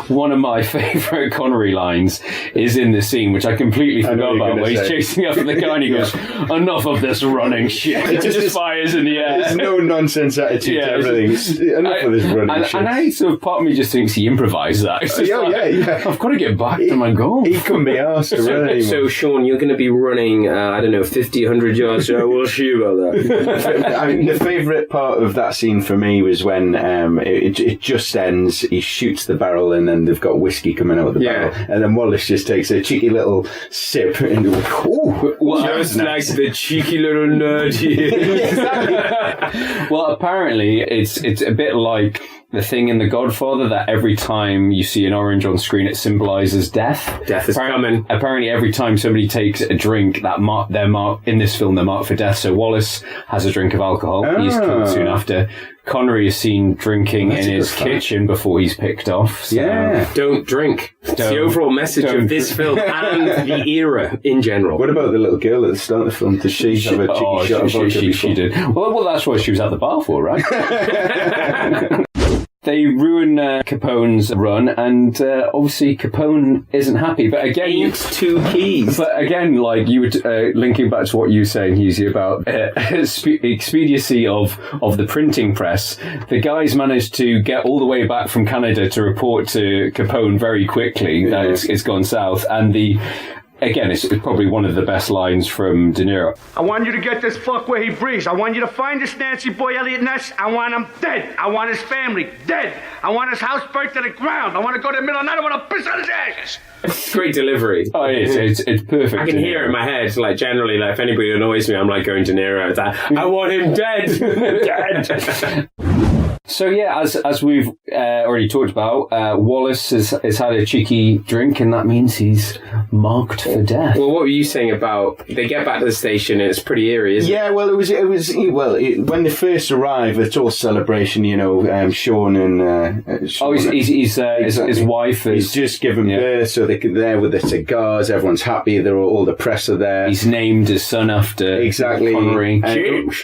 One of my favourite Connery lines is in this scene, which I completely forgot about, where he's chasing after the guy and he goes, "Enough of this running shit." It just fires in the air. There's no nonsense attitude to everything. Enough of this running shit. And I sort of, part of me just thinks he improvised that. It's just I've got to get back to my goal. He couldn't be asked to run anymore. So, Sean, you're going to be running, 50, 100 yards, so we'll see about that. I mean, the favourite part of that scene for me was when it just ends, he shoots the barrel and then they've got whiskey coming out of the barrel, and then Wallace just takes a cheeky little sip and just like the cheeky little nerd here. Well, apparently it's a bit like the thing in The Godfather that every time you see an orange on screen, it symbolises death. Death is coming. Apparently, every time somebody takes a drink, they're marked in this film. They're marked for death. So Wallace has a drink of alcohol. He's killed soon after. Connery is seen drinking in his kitchen before he's picked off. So. Yeah. Don't drink. It's the overall message of this film and the era in general. What about the little girl at the start of the film? Does she have a cheeky shot of vodka? She did. Well, that's what she was at the bar for, right? They ruin Capone's run, and obviously Capone isn't happy. But again, he needs 2 keys. But again, like you were linking back to what you were saying, Hughes, about expediency of the printing press. The guys managed to get all the way back from Canada to report to Capone very quickly that it's gone south, and Again, it's probably one of the best lines from De Niro. I want you to get this fuck where he breathes. I want you to find this Nancy boy, Elliot Ness. I want him dead. I want his family dead. I want his house burnt to the ground. I want to go to the middle of the night. I want to piss on his ashes. Great delivery. Oh, it is. It's perfect. I can hear it in my head. Like, generally, like, if anybody annoys me, I'm like going De Niro. It's like, I want him dead. Dead. So yeah, as we've already talked about, Wallace has had a cheeky drink, and that means he's marked for death. Well, what were you saying about they get back to the station and it's pretty eerie, isn't it? Yeah, well, when they first arrive, it's all celebration, Sean and Sean, his wife he's just given birth, so they're there with the cigars. Everyone's happy. All the press are there. He's named his son after Connery.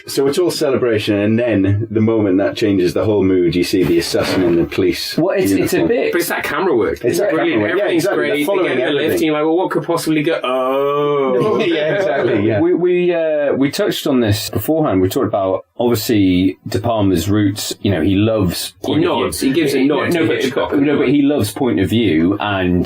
So it's all celebration, and then the moment that changes the whole mood, you see the assassin and the police. Well, it's a bit, but it's that camera work. It's brilliant. Everything's great. They get in the lift, and you're like, well, what could possibly go? Oh, yeah, exactly. Yeah. We touched on this beforehand. We talked about obviously De Palma's roots. He loves point of view. He gives a nod to Hitchcock. But he loves point of view, and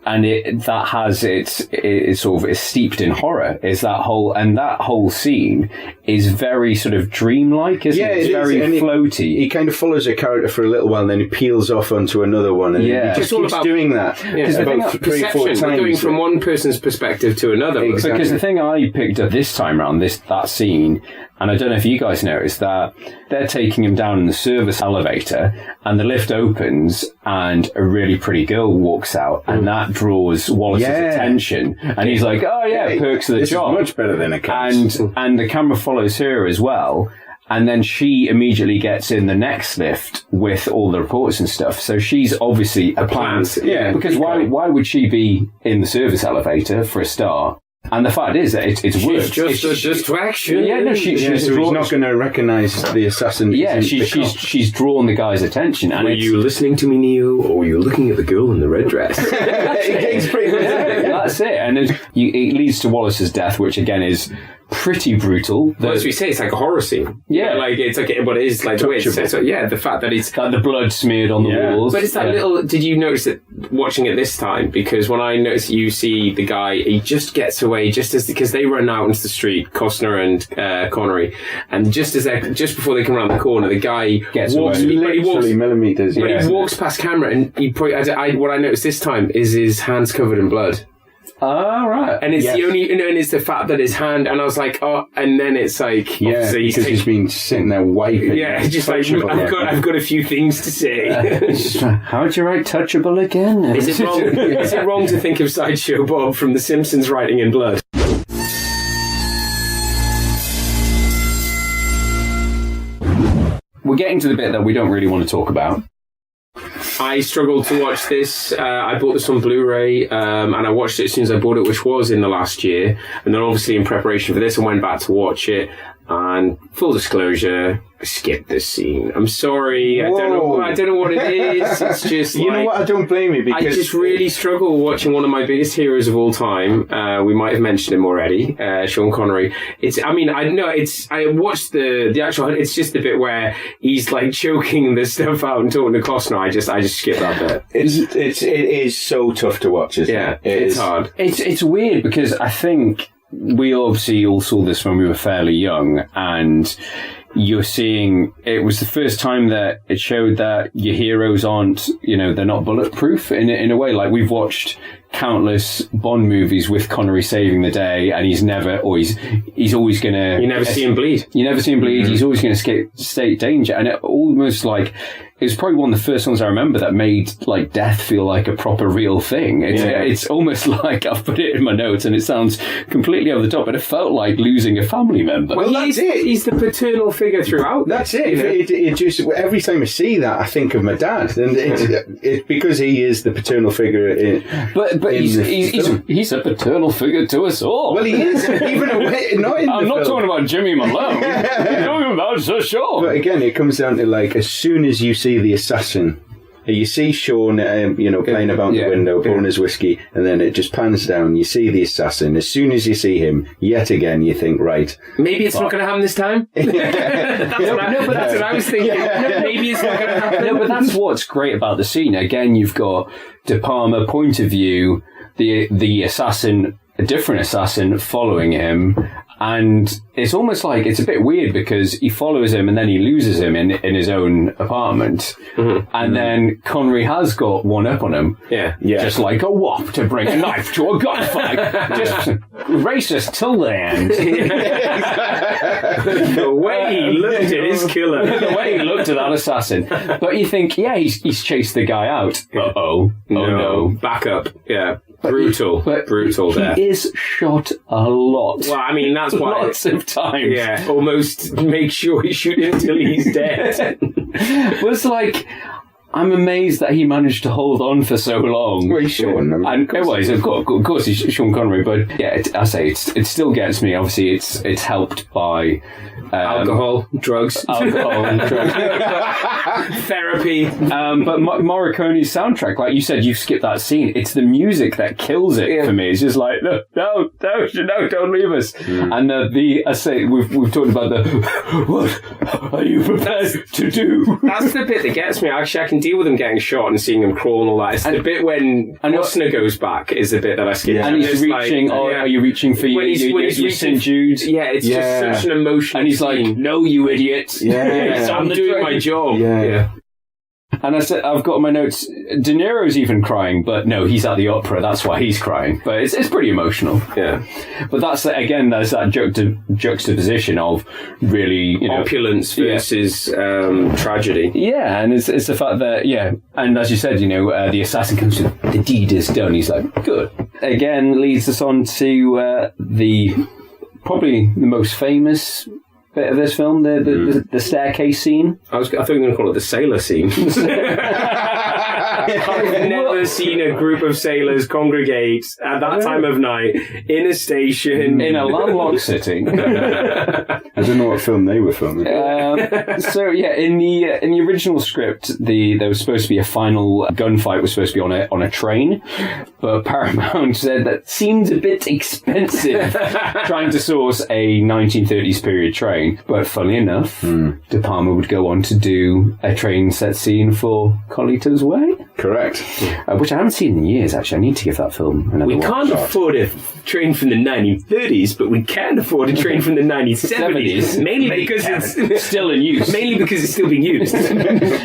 that has it's sort of is steeped in horror. Is that whole scene is very sort of dreamlike, isn't it? It's very floaty. He kind of follows a character for a little while, and then he peels off onto another one, and he just keeps doing that. Because about 3 or 4 times. Going from one person's perspective to another. Exactly. Because the thing I picked up this time around, that scene, and I don't know if you guys noticed that they're taking him down in the service elevator, and the lift opens, and a really pretty girl walks out, and that draws Wallace's attention, and he's like, "Oh yeah, perks of the job." Is much better than a cast. And the camera follows her as well. And then she immediately gets in the next lift with all the reports and stuff. So she's obviously a plant. Yeah. Because why would she be in the service elevator for a start? And the fact is that it's worked. She's just a distraction. Yeah, no, so he's not going to recognise the assassin. Yeah, she's drawn the guy's attention. And were you listening to me, Neo, or were you looking at the girl in the red dress? It's pretty much that's it. And it leads to Wallace's death, which again is pretty brutal. Well, as we say, it's like a horror scene. Yeah, like it's like, but it is like the way it's set. So, yeah, the fact that it's like the blood smeared on the walls. But it's that little. Did you notice it watching it this time? Because when I noticed, you see the guy, he just gets away because they run out into the street, Costner and Connery, and just before they come around the corner, the guy gets walks. Away. He walks millimeters. But he walks past camera, and he probably. What I noticed this time is his hands covered in blood. Oh, right. And it's the only, and it's the fact that his hand, and I was like, oh, and then it's like, because he's been sitting there wiping. Yeah, just like, I've got a few things to say. How'd you write touchable again? Is it wrong to think of Sideshow Bob from The Simpsons writing in blood? We're getting to the bit that we don't really want to talk about. I struggled to watch this. I bought this on Blu-ray, and I watched it as soon as I bought it, which was in the last year. And then obviously in preparation for this, I went back to watch it. And full disclosure, I skipped this scene. I'm sorry. I don't know what it is. It's just you know what? I don't blame you, because I just really struggle watching one of my biggest heroes of all time. We might have mentioned him already, Sean Connery. I watched the actual. It's just the bit where he's like choking the stuff out and talking to Costner. I just skipped that bit. It is so tough to watch, isn't it? It's hard. It's weird because I think we obviously all saw this when we were fairly young, and you're seeing it was the first time that it showed that your heroes aren't, they're not bulletproof in a way. Like, we've watched countless Bond movies with Connery saving the day, and he's always gonna. You never see him bleed. Mm-hmm. He's always gonna escape danger, and it almost like. It was probably one of the first ones I remember that made like death feel like a proper real thing. It's almost like, I've put it in my notes and it sounds completely over the top, but it felt like losing a family member. Well, he's the paternal figure throughout. That's it. It just every time I see that, I think of my dad, and it's because he is the paternal figure. But he's a paternal figure to us all. Well, he is. Even I'm not talking about Jimmy Malone. I'm talking about Sir Sean. But again, it comes down to like as soon as you see the assassin. You see Sean, playing about the window, pouring his whiskey, and then it just pans down. You see the assassin. As soon as you see him, yet again, you think, right. Maybe it's not going to happen this time. That's what I was thinking. Maybe it's not going to happen. No, but that's what's great about the scene. Again, you've got De Palma point of view, the assassin, a different assassin following him. And it's almost like it's a bit weird because he follows him and then he loses him in his own apartment. Mm-hmm. And then Connery has got one up on him. Yeah. Just like a wop to bring a knife to a gunfight. Just racist till the end. The way he looked at his killer. The way he looked at that assassin. But you think, he's chased the guy out. Oh no. Back up. Yeah. Brutal there. He is shot a lot. Well, I mean, that's why. Lots of times. Yeah, almost make sure he's shooting until he's dead. Well, it's like, I'm amazed that he managed to hold on for so long. Well, he's Sean. Of course, he's Sean Connery, but yeah, it still gets me. Obviously, it's helped by alcohol, drugs, therapy. But Morricone's soundtrack, like you said, you skipped that scene. It's the music that kills it for me. It's just like, no, don't leave us. And we've talked about what are you prepared to do? That's the bit that gets me. Actually, I can deal with him getting shot and seeing him crawl and all that. It's the bit when Costner goes back is the bit that I skip. Yeah. And he's reaching. Are you reaching for your St. Jude? Yeah, it's just such an emotional. And he's like, "No, you idiot! I'm doing my job." Yeah. And I said, I've got my notes. De Niro's even crying, but no, he's at the opera. That's why he's crying. But it's pretty emotional. Yeah. But there's that juxtaposition of really, opulence versus tragedy. Yeah, and it's the fact that, and as you said, the assassin comes to, the deed is done. He's like, good. Again, leads us on to probably the most famous bit of this film, the staircase scene. I thought you were going to call it the sailor scene. I've never seen a group of sailors congregate at that time of night in a station in a landlocked city. I don't know what film they were filming. In the original script, there was supposed to be a final gunfight was supposed to be on a train, but Paramount said that seemed a bit expensive trying to source a 1930s period train. But funnily enough, De Palma would go on to do a train set scene for Carlito's Way. Correct. Which I haven't seen in years, actually. I need to give that film another watch. We can't afford a train from the 1930s, but we can afford a train from the 1970s. Mainly because it's still in use. Mainly because it's still being used.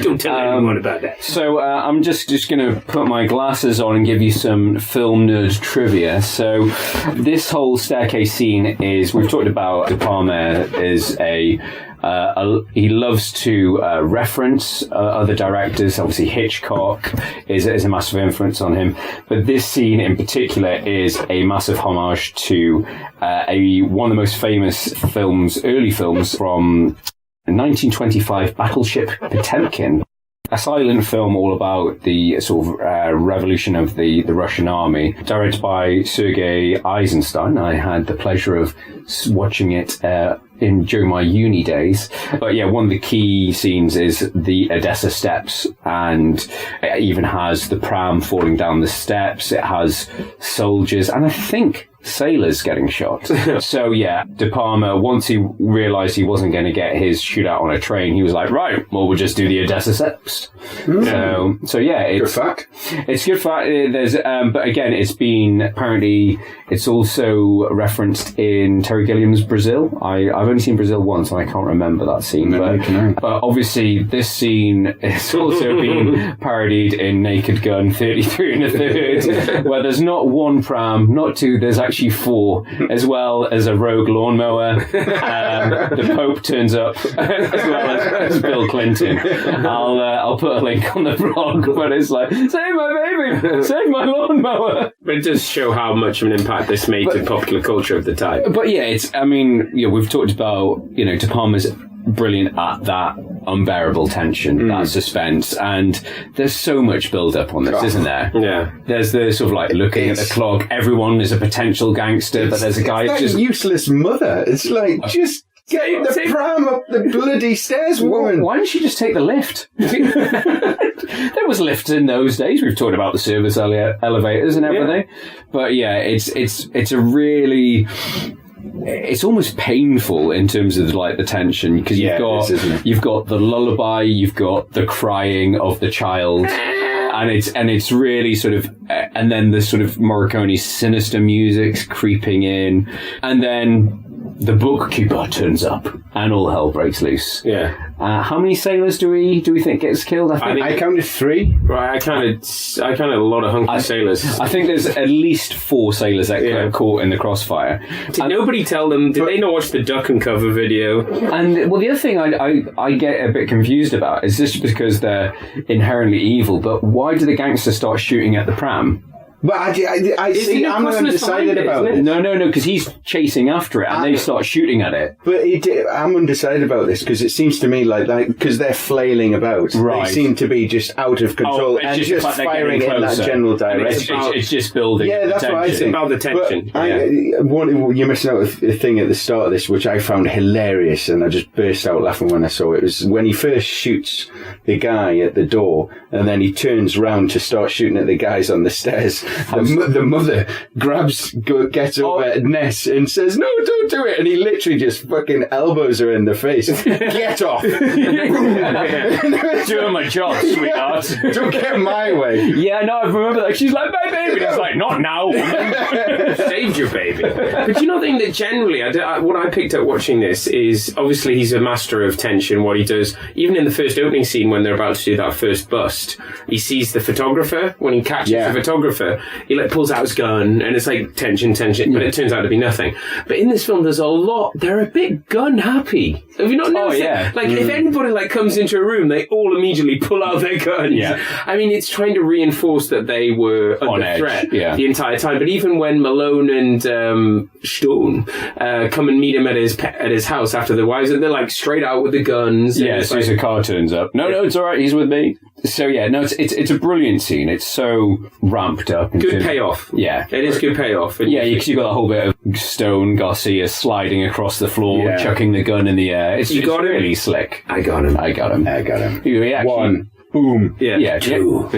Don't tell anyone about that. So I'm just going to put my glasses on and give you some film nerd trivia. So this whole staircase scene is, we've talked about De Palma is he loves to reference other directors. Obviously, Hitchcock is a massive influence on him. But this scene in particular is a massive homage to one of the most famous early films from 1925, Battleship Potemkin. A silent film all about the sort of revolution of the Russian army, directed by Sergei Eisenstein. I had the pleasure of watching it during my uni days. But yeah, one of the key scenes is the Odessa steps, and it even has the pram falling down the steps. It has soldiers, and I think sailors getting shot. So yeah, De Palma, once he realised he wasn't going to get his shootout on a train, he was like, right, well, we'll just do the Odessa steps. So yeah, it's good fact. It's good fact. There's but again, it's also referenced in Terry Gilliam's Brazil. I've only seen Brazil once, and I can't remember that scene. But obviously, this scene is also been parodied in Naked Gun 33 1/3, where there's not one pram, not two. There's actually 4, as well as a rogue lawnmower. The Pope turns up, as well as Bill Clinton. I'll put a link on the blog, but it's like, save my baby, save my lawnmower. But it does show how much of an impact this made to popular culture of the time. But yeah, we've talked about, De Palma's brilliant at that unbearable tension, that suspense, and there's so much build-up on this, isn't there? Yeah. There's the sort of like looking at the clock, everyone is a potential gangster, but there's a guy who's just useless mother. It's like, just get the pram up the bloody stairs, woman. Why didn't she just take the lift? There was lifts in those days. We've talked about the service elevators and everything, but yeah, it's a really. It's almost painful in terms of like the tension, because you've got the lullaby, you've got the crying of the child, and it's really sort of, and then the sort of Morricone sinister music's creeping in, and then the bookkeeper turns up, and all hell breaks loose. Yeah. How many sailors do we think gets killed? I counted 3. Right, I counted a lot of hunky sailors. I think there's at least 4 sailors that got caught in the crossfire. Did nobody tell them? Did they not watch the duck and cover video? And well, the other thing I get a bit confused about is this because they're inherently evil, but why do the gangsters start shooting at the pram? But I see, I'm not undecided about it. No, because he's chasing after it, and they start shooting at it. But I'm undecided about this, because it seems to me like because they're flailing about, they seem to be just out of control and just firing in that general direction. It's just building. Yeah, that's what I think. About the tension. You're missing out a thing at the start of this, which I found hilarious, and I just burst out laughing when I saw it. It was when he first shoots the guy at the door, and then he turns round to start shooting at the guys on the stairs. The mother gets over at Ness and says, "No, don't do it," and he literally just fucking elbows her in the face. Get off. Doing my job, sweetheart. Don't get in my way. Yeah, no, I remember that. She's like, "My baby." It's like, "Not now." Saved your baby. But do you not think that generally, what I picked up watching this is, obviously he's a master of tension. What he does, even in the first opening scene when they're about to do that first bust, he sees the photographer. When he catches the photographer, he like pulls out his gun, and it's like tension, but it turns out to be nothing. But in this film, they're a bit gun happy. Have you not noticed that? Like, if anybody like comes into a room, they all immediately pull out their guns. Yeah. I mean, it's trying to reinforce that they were under threat the entire time. But even when Malone and Stone come and meet him at his house after the wives, they're like straight out with the guns. Yeah, as soon as the car turns up. No, it's all right. He's with me. So yeah, no, it's a brilliant scene. It's so ramped up. Good payoff. Yeah. It is good payoff. Yeah, because you've got a whole bit of Stone Garcia sliding across the floor, chucking the gun in the air. It's really slick. I got him. He actually, 1. Boom. Yeah. 2.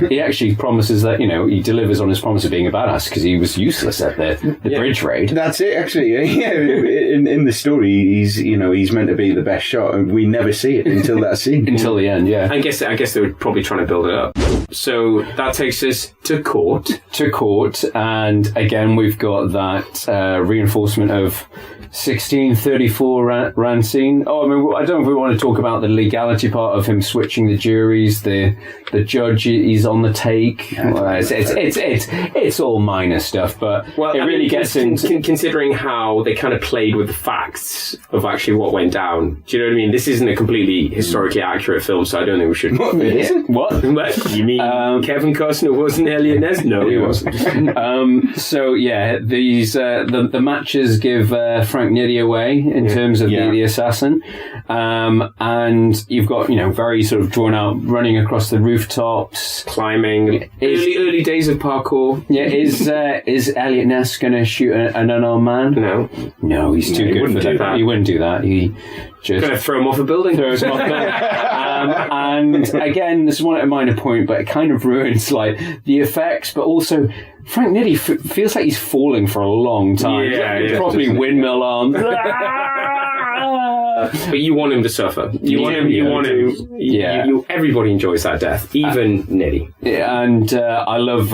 He actually promises that, he delivers on his promise of being a badass, because he was useless at the bridge raid. That's it, actually. Yeah, in the story, he's meant to be the best shot, and we never see it until that scene. Until the end, yeah. I guess they were probably trying to build it up. So that takes us to court. And again, we've got that reinforcement of 1634 Rancine. Oh, I mean, I don't know if we want to talk about the legality part of him switching the juries. The judge is on the take. It's all minor stuff, but it really gets into considering how they kind of played with the facts of actually what went down. Do you know what I mean? This isn't a completely historically accurate film, so I don't think we should. What? It isn't? What? You mean Kevin Costner wasn't Elliot Ness? No, he wasn't. So yeah, these the matches give Frank Nitti away in terms of the assassin, and you've got very sort of drawn out running across the rooftops, climbing, early days of parkour. Yeah, is Elliot Ness going to shoot an unarmed man? No, he's too good for that. He wouldn't do that. He just going to throw him off a building. And again, this is one minor point, but it kind of ruins like the effects, but also Frank Nitti feels like he's falling for a long time. Yeah, probably windmill arms. But you want him to suffer. You want him. Yeah. Everybody enjoys that death, even Nitti. And I love.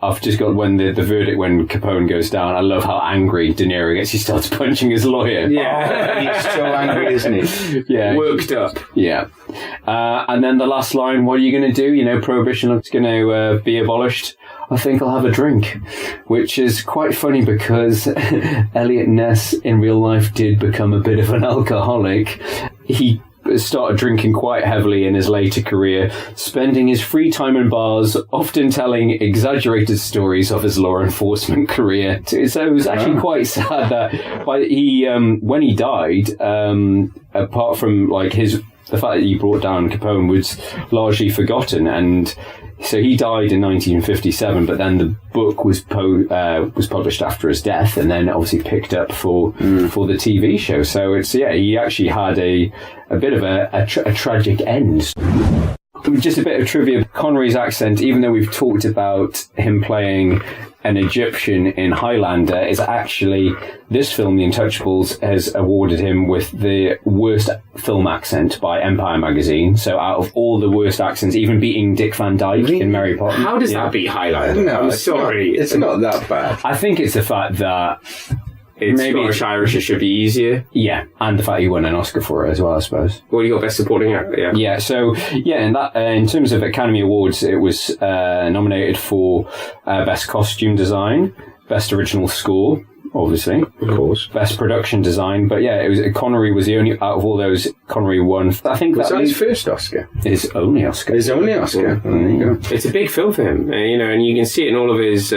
I've just got when the verdict, when Capone goes down, I love how angry De Niro gets. He starts punching his lawyer. Yeah, he's so angry, isn't he? Yeah, worked up. Yeah, and then the last line: "What are you going to do? Prohibition is going to be abolished." I think I'll have a drink, which is quite funny because Elliot Ness in real life did become a bit of an alcoholic. He started drinking quite heavily in his later career, spending his free time in bars, often telling exaggerated stories of his law enforcement career. So it was actually quite sad that when he died, apart from like the fact that he brought down Capone was largely forgotten, and so he died in 1957, but then the book was published after his death, and then obviously picked up for the TV show. So he actually had a bit of a tragic end. Just a bit of trivia: Connery's accent, even though we've talked about him playing an Egyptian in Highlander, is actually, this film, The Untouchables, has awarded him with the worst film accent by Empire magazine. So out of all the worst accents, even beating Dick Van Dyke in Mary Poppins. How does that beat Highlander? No, I'm sorry. It's not that bad. I think it's the fact that Maybe Scottish-Irish, it should be easier. Yeah, and the fact he won an Oscar for it as well, I suppose. Well, you got Best Supporting Actor, yeah. Yeah, so, in terms of Academy Awards, it was nominated for Best Costume Design, Best Original Score, obviously. Of course. Best Production Design, but Connery was the only, out of all those, Connery won. I think was that his first Oscar? His only Oscar. His only Oscar. There you go. It's a big film for him, and you can see it in all of his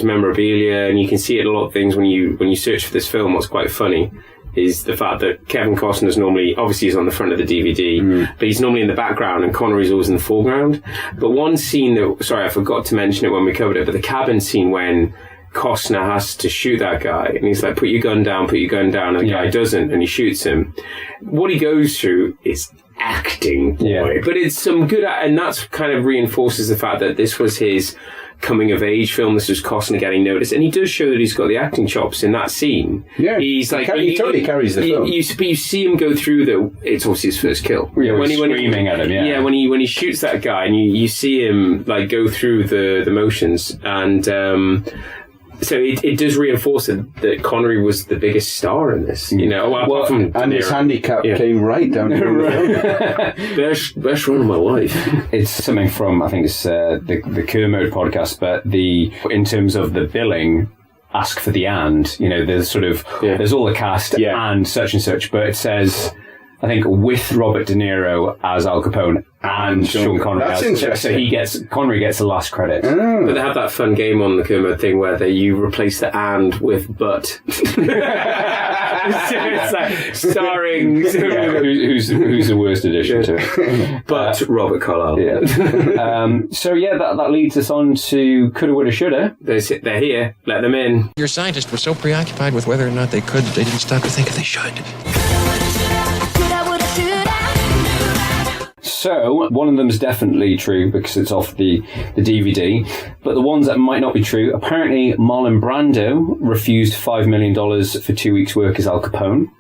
memorabilia, and you can see it in a lot of things when you search for this film. What's quite funny is the fact that Kevin Costner's normally, obviously he's on the front of the DVD, but he's normally in the background and Connery's always in the foreground. But one scene I forgot to mention it when we covered it, but the cabin scene when Costner has to shoot that guy, and he's like, put your gun down, and the guy doesn't, and he shoots him. What he goes through is acting, boy. But it's some good, and that's kind of reinforces the fact that this was his coming of age film. This was Costner getting noticed, and he does show that he's got the acting chops in that scene. Yeah, he's like he totally carries the film. You see him go through it's obviously his first kill. Yeah, when screaming at him. Yeah, when he shoots that guy, and you see him like go through the motions, and so it does reinforce that Connery was the biggest star in this. Apart from and his handicap came right down to the best run of my life. It's something from, I think it's the Kermode podcast, but in terms of the billing, ask for the and. There's sort of there's all the cast and such, but it says, I think, with Robert De Niro as Al Capone and Sean Connery. That's interesting. So Connery gets the last credit. Oh. But they have that fun game on the Kermode thing where you replace the and with but. It's like starring who's the worst addition to it? But Robert Carlyle. Yeah. That leads us on to Coulda, Woulda, Shoulda. They're here. Let them in. Your scientists were so preoccupied with whether or not they could that they didn't stop to think if they should. So, one of them is definitely true because it's off the DVD, but the ones that might not be true, apparently Marlon Brando refused $5 million for 2 weeks' work as Al Capone.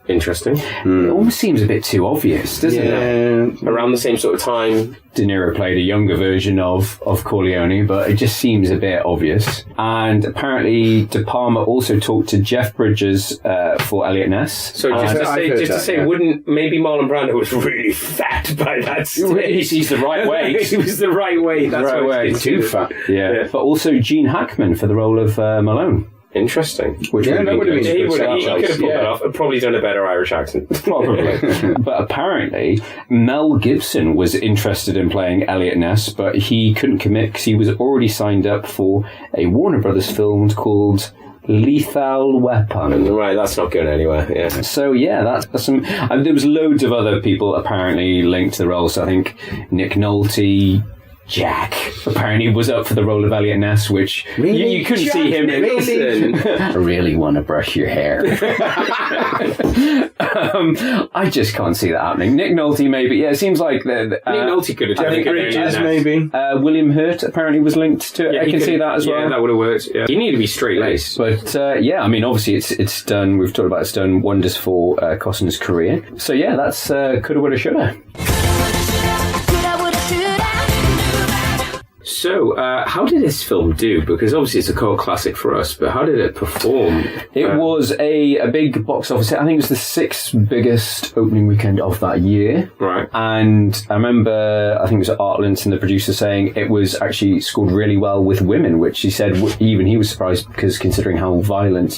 Interesting. It almost seems a bit too obvious, doesn't it? Around the same sort of time. De Niro played a younger version of Corleone, but it just seems a bit obvious. And apparently De Palma also talked to Jeff Bridges for Elliot Ness. So just to say, wouldn't maybe Marlon Brando was really fat by that stage? He's the right weight. He was the right weight. That's right why way. Too fat. Yeah. But also Gene Hackman for the role of Malone. Interesting. Which that would have been he could have pulled that off. Probably done a better Irish accent. Probably. But apparently, Mel Gibson was interested in playing Elliot Ness, but he couldn't commit because he was already signed up for a Warner Brothers film called Lethal Weapon. Right, that's not going anywhere. Yeah. So that's some. There was loads of other people apparently linked to the role. So I think Nick Nolte. Jack apparently was up for the role of Elliot Ness, which you couldn't see him in. I really want to brush your hair. I just can't see that happening. Nick Nolte, maybe. Yeah, it seems like Nick Nolte could have done it. Bridges, maybe. William Hurt apparently was linked to it. I can see that as well. Yeah, that would have worked. Yeah. You need to be straight-laced. But obviously it's done. We've talked about it's done wonders for Costner's career. So that's Coulda, Woulda, Shoulda. So, how did this film do? Because obviously it's a cult classic for us, but how did it perform? It was a big box office hit. I think it was the 6th biggest opening weekend of that year. Right. And I remember, I think it was Art Linton, the producer, saying it was actually scored really well with women, which he said even he was surprised because considering how violent,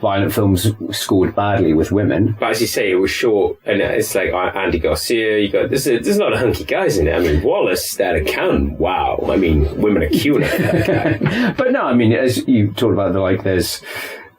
violent films scored badly with women. But as you say, it was short, and it's like Andy Garcia. There's a lot of hunky guys in it. I mean, Wallace, that account, wow. I mean, women are cute at that guy. But no, I mean, as you talked about, there's,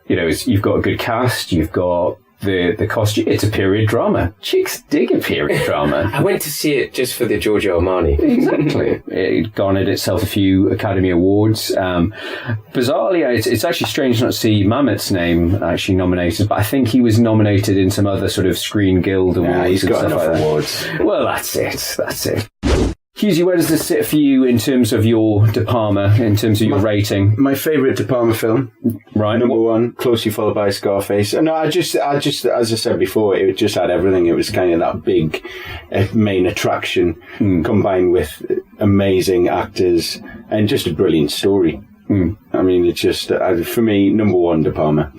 you've got a good cast, you've got the costume. It's a period drama. Chicks dig a period drama. I went to see it just for the Giorgio Armani. Exactly. It garnered itself a few Academy Awards. Bizarrely, it's actually strange not to see Mamet's name actually nominated, but I think he was nominated in some other sort of Screen Guild awards. Yeah, he's got enough awards. Well, that's it. Hughesy, where does this sit for you in terms of your De Palma, in terms of your rating? My favourite De Palma film, right? Number 1, closely followed by Scarface. No, I just, as I said before, it just had everything. It was kind of that big main attraction, combined with amazing actors and just a brilliant story. I mean, it's just for me, number 1, De Palma.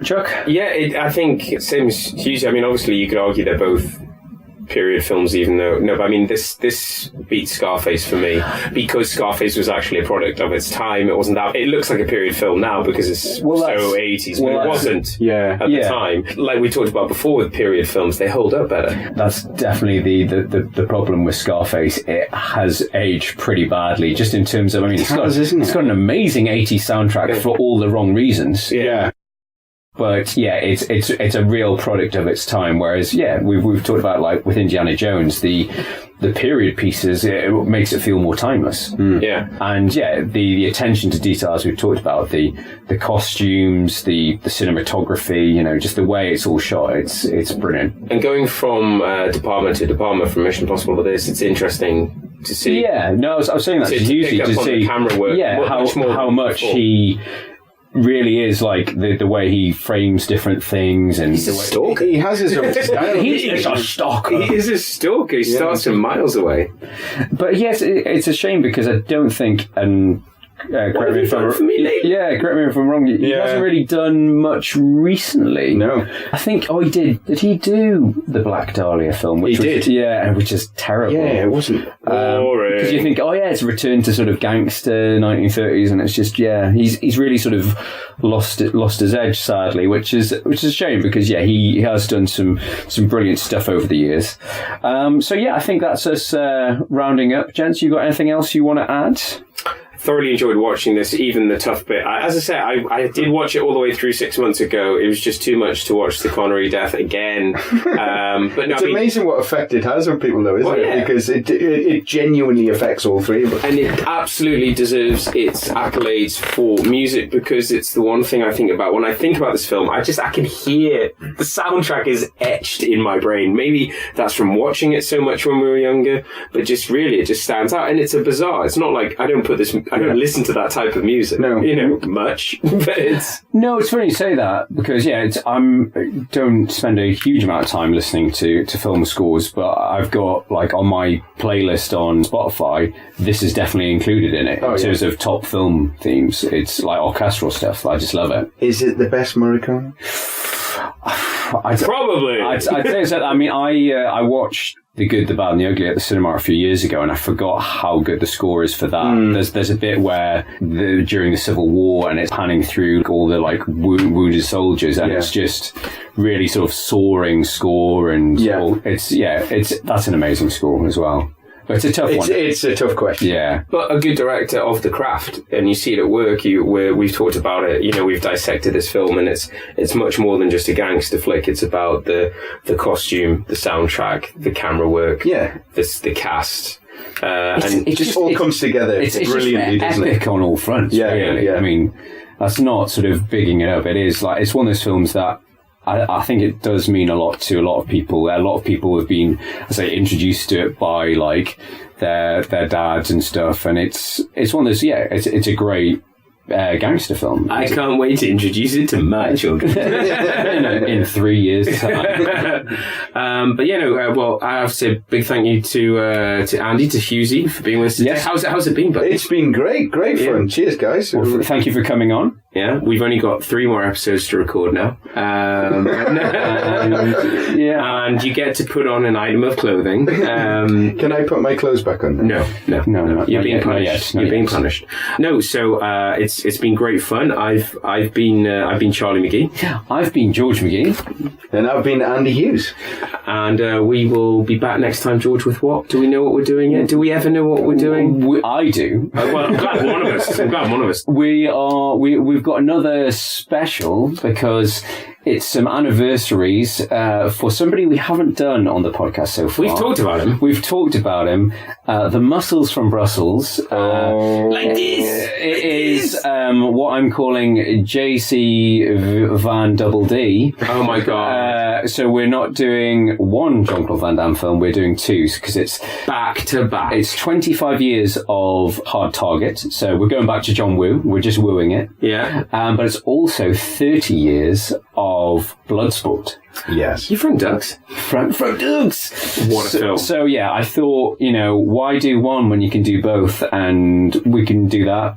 Chuck? Yeah, I think same as Hughes. I mean, obviously, you could argue they're both period films, even though but I mean this beats Scarface for me because Scarface was actually a product of its time. It wasn't that. It looks like a period film now because it's so 80s, but it wasn't at the time. Like we talked about before with period films, they hold up better. That's definitely the problem with Scarface. It has aged pretty badly, just in terms of, I mean, it's got an amazing 80s soundtrack for all the wrong reasons. Yeah. But yeah, it's a real product of its time. Whereas we've talked about, like with Indiana Jones, the period pieces, it makes it feel more timeless. Yeah, and the attention to detail, as we've talked about, the costumes, the cinematography, just the way it's all shot, it's brilliant. And going from De Palma to De Palma from Mission Impossible to this, it's interesting to see. Yeah, no, I was saying that to usually to see the camera work. How much he really is, like the way he frames different things, and he's a stalker. He has his own style. He is a stalker. He is a stalker. He starts from miles away. But yes, it's a shame because I don't think, and correct me if I'm wrong. He hasn't really done much recently. No, I think. Oh, he did. Did he do the Black Dahlia film? Which which is terrible. Yeah, it wasn't. Because you think, it's a return to sort of gangster 1930s, and it's just he's really sort of lost his edge, sadly, which is a shame because he has done some brilliant stuff over the years. I think that's us rounding up. Gents, you got anything else you want to add? Thoroughly enjoyed watching this, even the tough bit. As I said, I did watch it all the way through 6 months ago. It was just too much to watch the Connery death again. But no, it's amazing what effect it has on people, though, isn't it? Because it genuinely affects all three of us. And it absolutely deserves its accolades for music, because it's the one thing I think about when I think about this film. I can hear the soundtrack is etched in my brain. Maybe that's from watching it so much when we were younger, but just really, it just stands out. And it's a bizarre. It's not like I don't listen to that type of music, much. But it's funny you say that because I don't spend a huge amount of time listening to film scores, but I've got, like, on my playlist on Spotify, this is definitely included in it in terms of top film themes. It's like orchestral stuff. I just love it. Is it the best Morricone? Probably. I'd say so. I mean, I watched The Good, the Bad and the Ugly at the cinema a few years ago, and I forgot how good the score is for that. There's a bit where during the Civil War, and it's panning through all the wounded soldiers, and it's just really sort of soaring score, and that's an amazing score as well. But it's a tough one. It's a tough question. Yeah. But a good director of the craft, and you see it at work. We've talked about it. We've dissected this film, and it's much more than just a gangster flick. It's about the costume, the soundtrack, the camera work, the cast. And it just all comes together brilliantly, doesn't it? Epic on all fronts, really. Yeah. I mean, that's not sort of bigging it up. It is it's one of those films that I think it does mean a lot to a lot of people. A lot of people have been, introduced to it by their dads and stuff, and it's one of those. It's a great gangster film. I can't wait to introduce it to my children. in 3 years' time. But well, I have to say a big thank you to Andy, to Hughesy for being with us today. Yes. How's it been, buddy? It's been great fun. Cheers, guys. Well, thank you for coming on. Yeah, we've only got 3 more episodes to record now. And you get to put on an item of clothing. Can I put my clothes back on? No. You're being punished. You're being punished. No, so it's been great fun. I've been Charlie McGee. I've been George McGee. And I've been Andy Hughes. And we will be back next time, George, with what? Do we know what we're doing yet? Do we ever know what we're doing? I do. Well, I'm glad one of us. We've got another special because it's some anniversaries for somebody we haven't done on the podcast so far. We've talked about him. The Muscles from Brussels. Like this. It is what I'm calling JC Van Double D. Oh my God. So we're not doing one Jean-Claude Van Damme film, we're doing 2 because it's back to back. It's 25 years of Hard Target. So we're going back to John Woo. We're just wooing it. Yeah. But it's also 30 years of Bloodsport. Yes. You Frank Dux. Frank Dux. What a film. So yeah, I thought, why do one when you can do both? And we can do that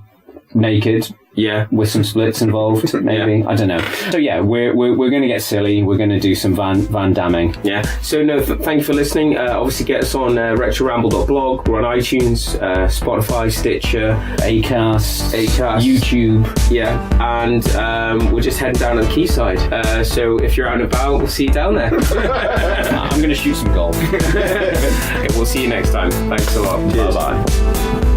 naked. Yeah. With some splits involved, maybe. Yeah. I don't know. So yeah, we're going to get silly. We're going to do some Van Damming. Yeah. So no, thank you for listening. Obviously get us on retroramble.blog. We're on iTunes, Spotify, Stitcher, Acast, YouTube. Yeah. And we're just heading down to the quayside. So if you're out and about, we'll see you down there. I'm going to shoot some golf. Okay, we'll see you next time. Thanks a lot. Cheers. Bye-bye.